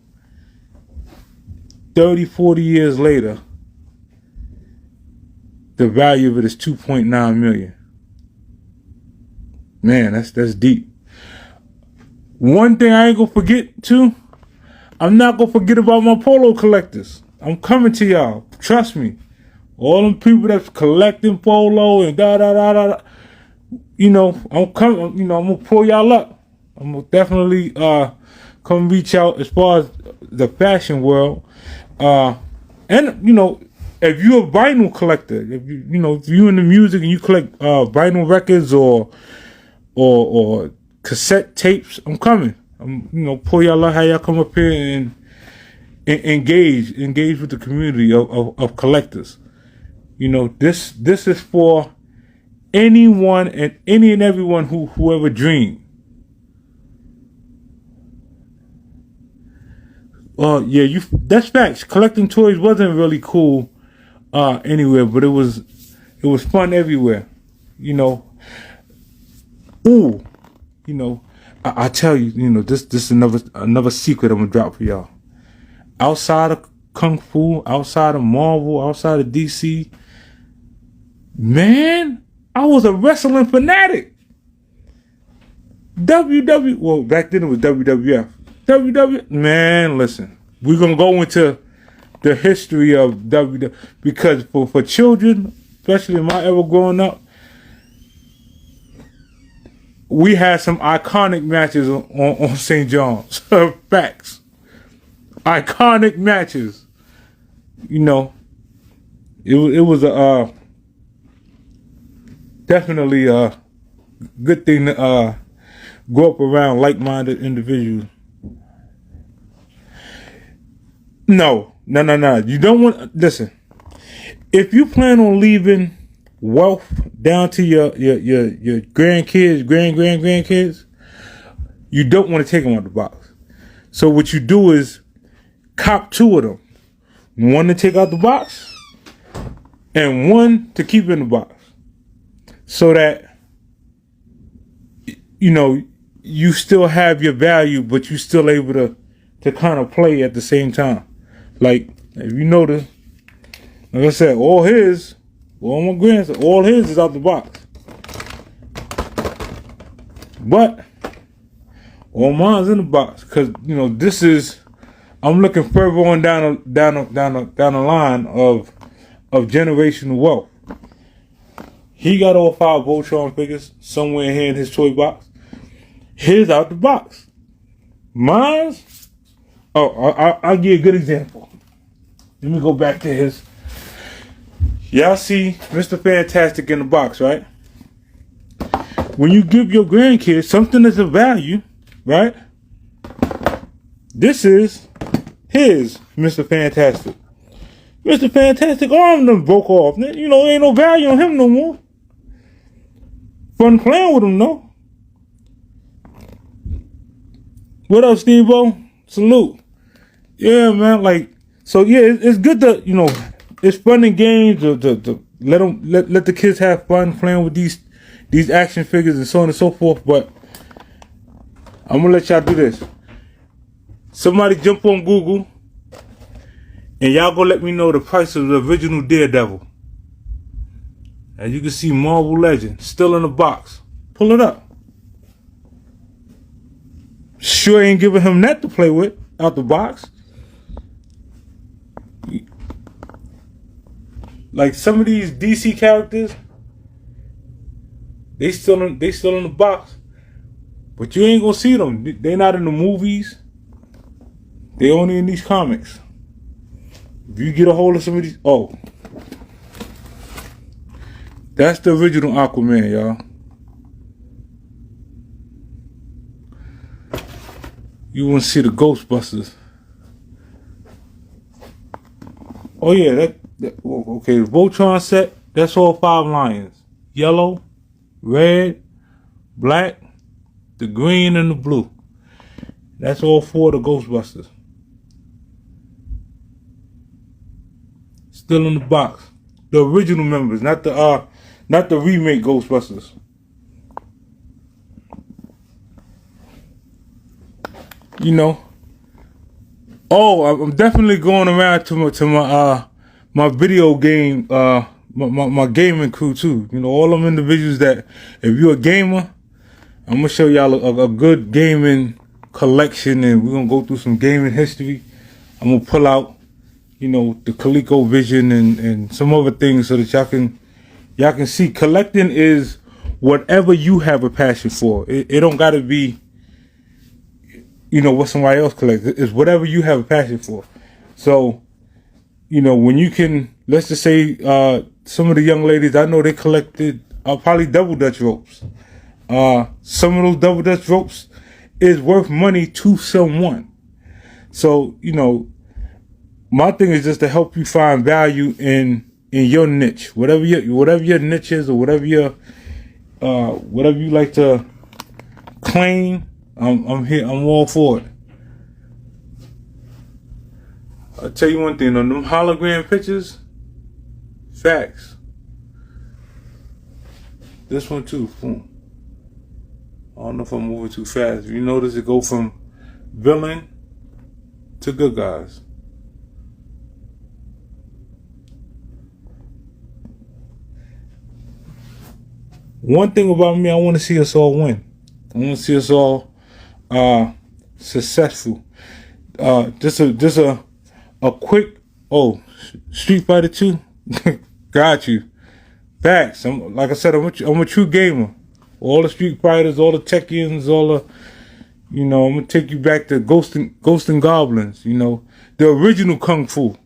30, 40 years later, the value of it is $2.9 million. Man, that's deep. One thing I ain't gonna forget too, I'm not gonna forget about my polo collectors. I'm coming to y'all. Trust me. All them people that's collecting polo and da da da da. You know, I'm coming. You know, I'm gonna pull y'all up. I'm gonna definitely come reach out as far as the fashion world. And you know, if you're a vinyl collector, if you're in the music and you collect vinyl records or cassette tapes, I'm coming. I'm pull y'all out, how y'all come up here and engage with the community of collectors. You know, this is for anyone and any and everyone who ever dreamed. Yeah, that's facts. Collecting toys wasn't really cool anywhere, but it was fun everywhere. You know. Ooh, you know, I tell you, you know, this is another secret I'm gonna drop for y'all. Outside of Kung Fu, outside of Marvel, outside of DC, man, I was a wrestling fanatic. Well, back then it was WWF. Man, listen, we're gonna go into the history of WWF because for children, especially in my era growing up, we had some iconic matches on St. John's. Facts. Iconic matches. You know, it was a definitely a good thing to grow up around like-minded individuals. No. You don't want. Listen. If you plan on leaving wealth down to your grandkids, grandkids, you don't want to take them out the box. So what you do is cop 2 of them. One to take out the box and one to keep in the box. So that, you know, you still have your value, but you still able to kind of play at the same time. Like, if you notice, like I said, all my grandson, all his is out the box. But all mine's in the box. Cause, you know, I'm looking further on down the line of generational wealth. He got all 5 Voltron figures somewhere here in his toy box. His out the box. Mine's, I'll give you a good example. Let me go back to his. Y'all see Mr. Fantastic in the box, right? When you give your grandkids something that's of value, right? This is his Mr. Fantastic. Mr. Fantastic arm done broke off. You know, ain't no value on him no more. Fun playing with him, though. What up, Steve-O? Salute. Yeah, man, like, so yeah, it's good to, you know, it's fun in games to let the kids have fun playing with these action figures and so on and so forth. But I'm gonna let y'all do this. Somebody jump on Google and y'all go let me know the price of the original Daredevil. As you can see, Marvel Legend still in the box. Pull it up. Sure ain't giving him that to play with out the box. Like some of these DC characters, they still in the box, but you ain't gonna see them. They not in the movies. They only in these comics. If you get a hold of some of these, that's the original Aquaman, y'all. You want to see the Ghostbusters? Oh yeah, okay. The Voltron set. That's all 5 lions: yellow, red, black, the green, and the blue. That's all 4 of the Ghostbusters. Still in the box. the original members, not the remake Ghostbusters. You know. Oh, I'm definitely going around to my video game my gaming crew too. You know, all them individuals that if you're a gamer, I'm gonna show y'all a good gaming collection, and we're gonna go through some gaming history. I'm gonna pull out, you know, the ColecoVision and some other things so that y'all can see. Collecting is whatever you have a passion for. It don't gotta be, you know, what somebody else collects. It's whatever you have a passion for. So, you know, when you can, let's just say, some of the young ladies I know, they collected probably double Dutch ropes. Some of those double Dutch ropes is worth money to someone. So, you know, my thing is just to help you find value in your niche, whatever your niche is, or whatever you like to claim. I'm here. I'm all for it. I'll tell you one thing, on them hologram pictures, facts. This one too. Boom. I don't know if I'm moving too fast. If you notice, it go from villain to good guys. One thing about me, I want to see us all win. I want to see us all successful. Just a quick Street Fighter 2. Got you. Facts. Like I said, I'm a true gamer. All the Street Fighters, all the Tekken's, all the, you know, I'm gonna take you back to Ghost and Goblins. You know, the original Kung Fu.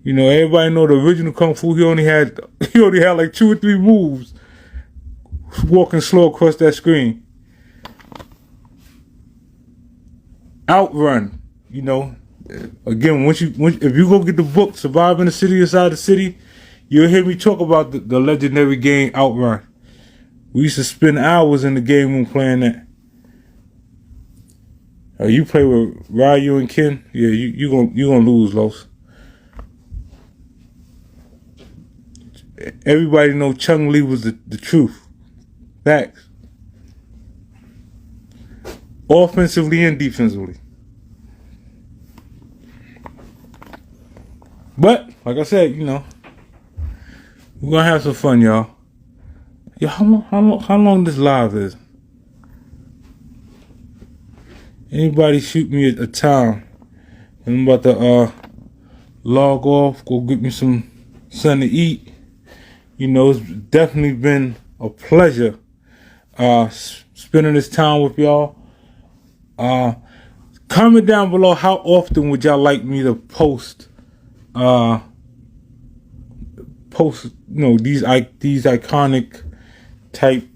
You know, everybody know the original Kung Fu. He only had like 2 or 3 moves, walking slow across that screen. Outrun. You know, again, if you go get the book Survive in the City Inside the City, you'll hear me talk about the legendary game Outrun. We used to spend hours in the game room playing that. You play with Ryu and Ken, yeah, you gonna lose, Los. Everybody know Chung Lee was the truth. Facts. Offensively and defensively. But like I said, you know, we're gonna have some fun, y'all. Yo, how long this live is? Anybody shoot me a time? I'm about to log off, go get me something to eat. You know, it's definitely been a pleasure spending this time with y'all. Comment down below, how often would y'all like me to post you know, these iconic type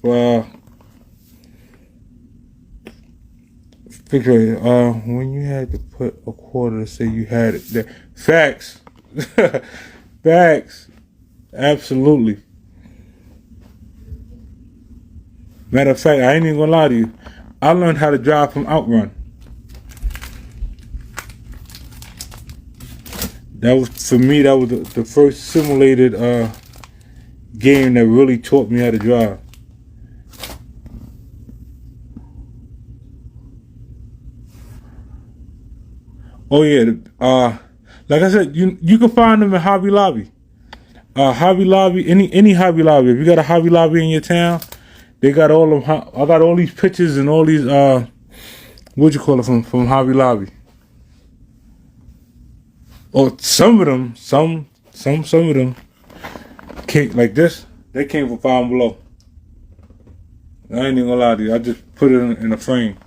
picture. When you had to put a quarter to say you had it there. Facts. Facts. Absolutely. Matter of fact, I ain't even gonna lie to you. I learned how to drive from Outrun. That was, for me, that was the first simulated game that really taught me how to drive. Oh yeah, like I said, you can find them at Hobby Lobby. Hobby Lobby, any Hobby Lobby. If you got a Hobby Lobby in your town, they got all of them. I got all these pictures and all these what you call it from Hobby Lobby. Or some of them, some of them came like this. They came from Five Below. I ain't even gonna lie to you. I just put it in a frame.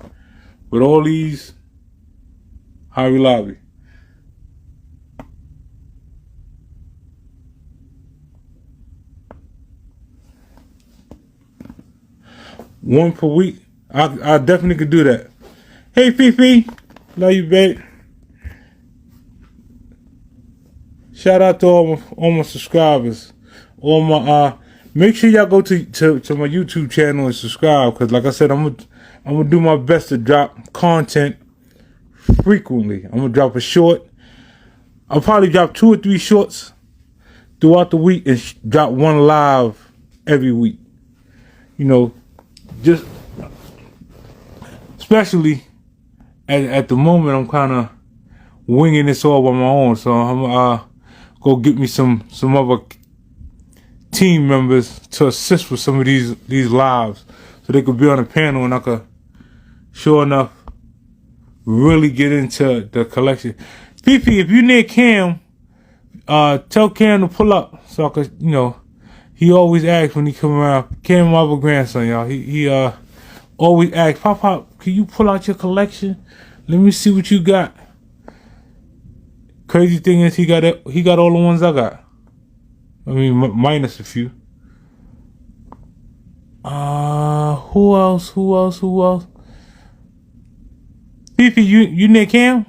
With all these, Hobby Lobby. One per week. I definitely could do that. Hey Fifi, love you, babe. Shout out to all my subscribers. All my make sure y'all go to my YouTube channel and subscribe, because like I said, I'm gonna do my best to drop content frequently. I'm gonna drop a short. I'll probably drop 2 or 3 shorts throughout the week and drop one live every week. You know, just especially at the moment, I'm kind of winging this all by my own. So I'm go get me some other team members to assist with some of these lives, so they could be on a panel and I could, sure enough, really get into the collection. PP, if you need Cam, tell Cam to pull up so I could, you know, he always asks when he come around. Cam, my other grandson, y'all. He always asks, Pop, can you pull out your collection? Let me see what you got. Crazy thing is, he got all the ones I got. I mean, minus a few. Who else? PP, you need Cam?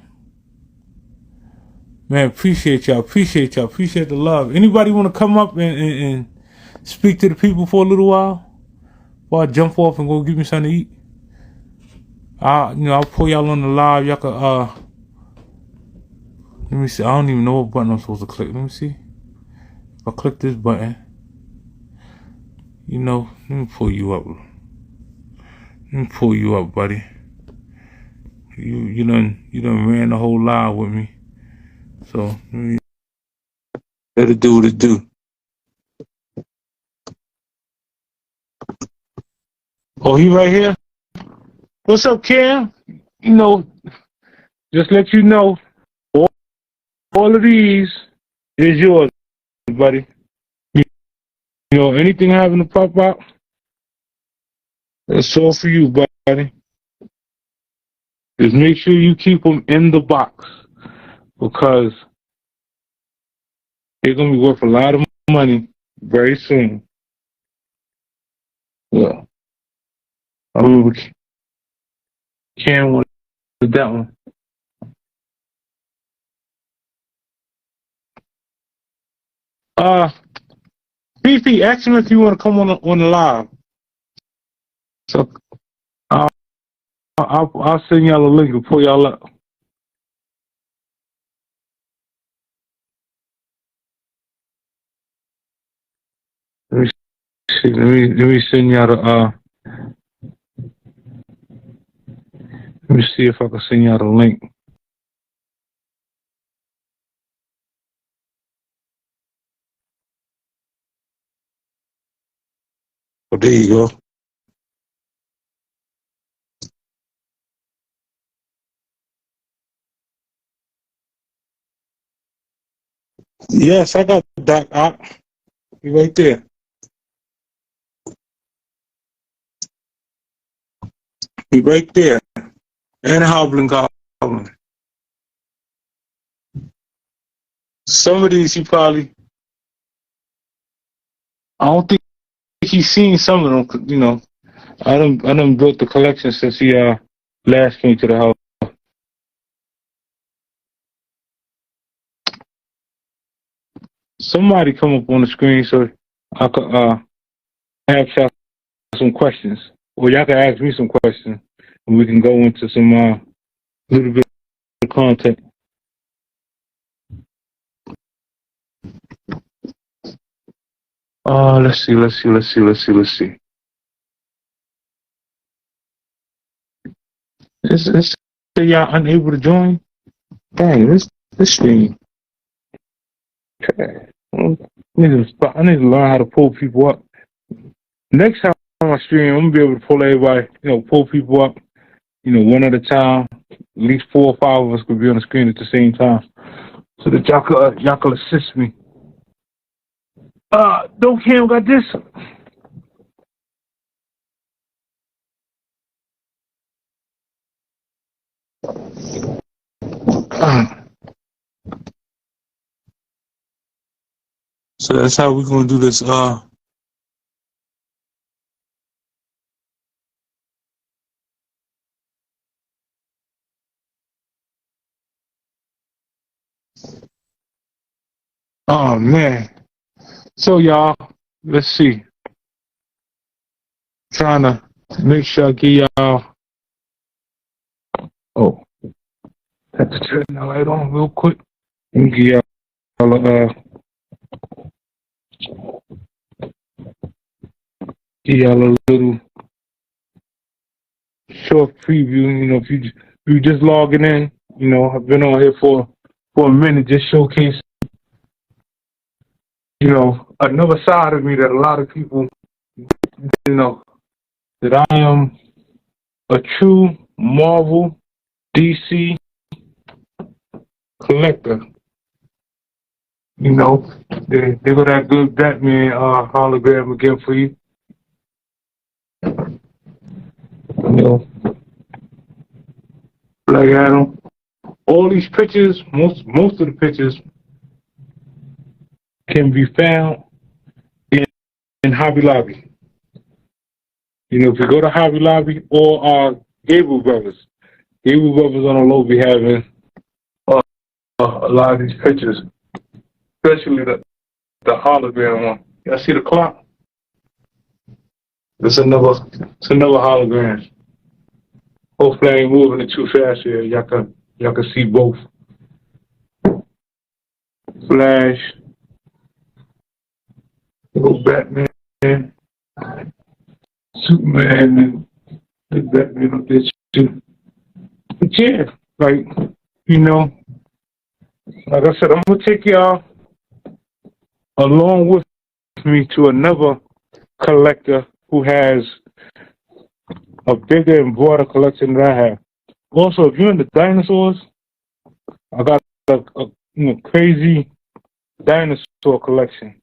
Man, appreciate y'all. Appreciate the love. Anybody want to come up and speak to the people for a little while? Before I jump off and go get me something to eat? I'll pull y'all on the live. Y'all can, let me see. I don't even know what button I'm supposed to click. Let me see. If I click this button, you know, let me pull you up. Buddy. You done ran the whole live with me. So let it do what it do. Oh, he right here? What's up, Cam? You know, just let you know, all of these is yours, buddy. You know, anything having to pop out, it's all for you, buddy. Just make sure you keep them in the box, because they're going to be worth a lot of money very soon. Yeah. I remember Cam wanted that one. BP, ask him if you want to come on the live. So I'll send y'all a link and pull y'all up. Let me see. Let me send y'all the let me see if I can send y'all the link. Oh, there you go. Yes, I got Doc. You right there. He right there. And Hobblin Goblin. Some of these he probably, I don't think he's seen some of them. You know, I done built the collection since he last came to the house. Somebody come up on the screen so I could ask y'all some questions, or y'all can ask me some questions, and we can go into some little bit of content. Let's see. It's say y'all unable to join. Dang, this thing. Okay. I need to learn how to pull people up. Next time I stream, I'm gonna be able to pull everybody, you know, pull people up, you know, one at a time. At least 4 or 5 of us could be on the screen at the same time, so that y'all could assist me. Don't Cam got this? So that's how we're gonna do this. Oh man. So y'all, let's see. Trying to make sure I give y'all. Oh, have to turn the light on real quick. Let me give y'all Give y'all a little short preview. You know, if you just logging in, you know, I've been on here for a minute, just showcase, you know, another side of me that a lot of people didn't know. That I am a true Marvel DC collector. You know, they got that good Batman hologram again for you. You know, Black Adam. All these pictures, most of the pictures can be found in Hobby Lobby. You know, if you go to Hobby Lobby or Gable Brothers on the low be having a lot of these pictures, especially the hologram one. Y'all see the clock? It's another hologram. Hopefully I ain't moving it too fast here. Y'all can see both. Flash, little Batman, Superman, and the Batman up there too. But yeah, like, you know, like I said, I'm gonna take y'all along with me to another collector who has a bigger and broader collection than I have. Also, if you're into dinosaurs, I got a crazy dinosaur collection.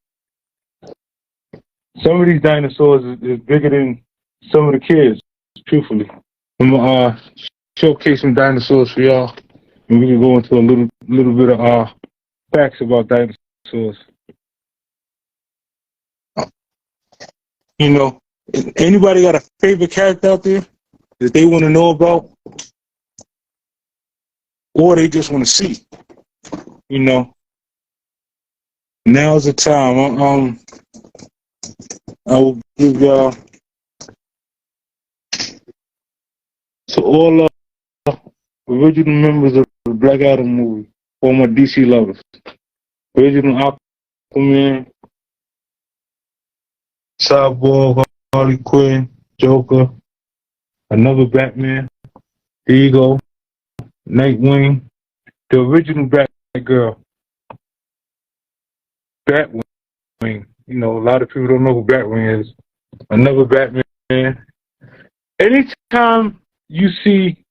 Some of these dinosaurs is bigger than some of the kids, truthfully. I'm gonna showcase some dinosaurs for y'all, and we can go into a little bit of facts about dinosaurs. You know, anybody got a favorite character out there that they want to know about, or they just want to see? You know, now's the time. I will give y'all to all original members of the Black Adam movie, all my DC lovers. Original Aquaman, Cyborg, Harley Quinn, Joker, another Batman, Eagle, Nightwing, the original Batgirl, Batwing. You know, a lot of people don't know who Batwing is. Another Batman. Anytime you see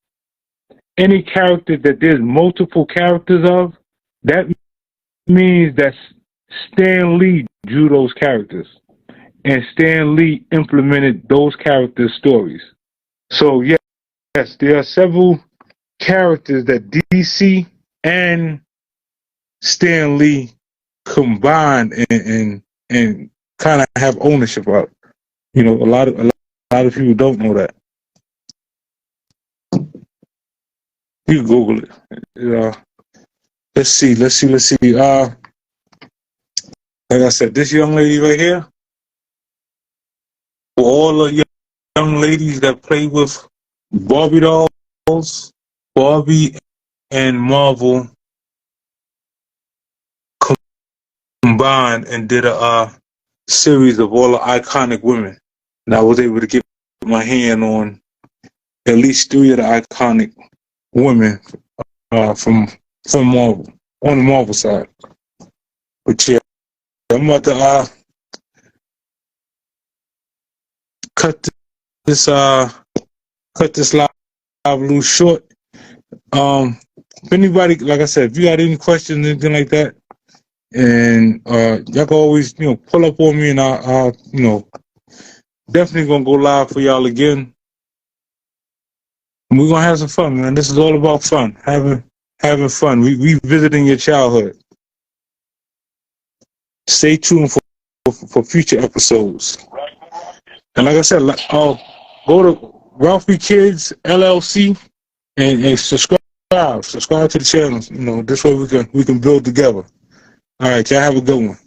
any character that there's multiple characters of, that means that Stan Lee drew those characters. And Stan Lee implemented those characters' stories. So yes, there are several characters that DC and Stan Lee combined and kind of have ownership of. You know, a lot of people don't know that. You can Google it. Let's see. Like I said, this young lady right here. For all the young ladies that play with Barbie dolls, Barbie and Marvel combined and did a series of all the iconic women. And I was able to get my hand on at least 3 of the iconic women from Marvel, on the Marvel side. But yeah, I'm about to cut this live a little short. If anybody, like I said, if you got any questions, anything like that, and y'all can always, you know, pull up on me, and I'll you know, definitely gonna go live for y'all again. And we're gonna have some fun, man. This is all about fun, having fun, revisiting your childhood. Stay tuned for future episodes. And like I said, go to Ralphie Kids LLC and subscribe to the channel. You know, this way we can build together. All right, y'all have a good one.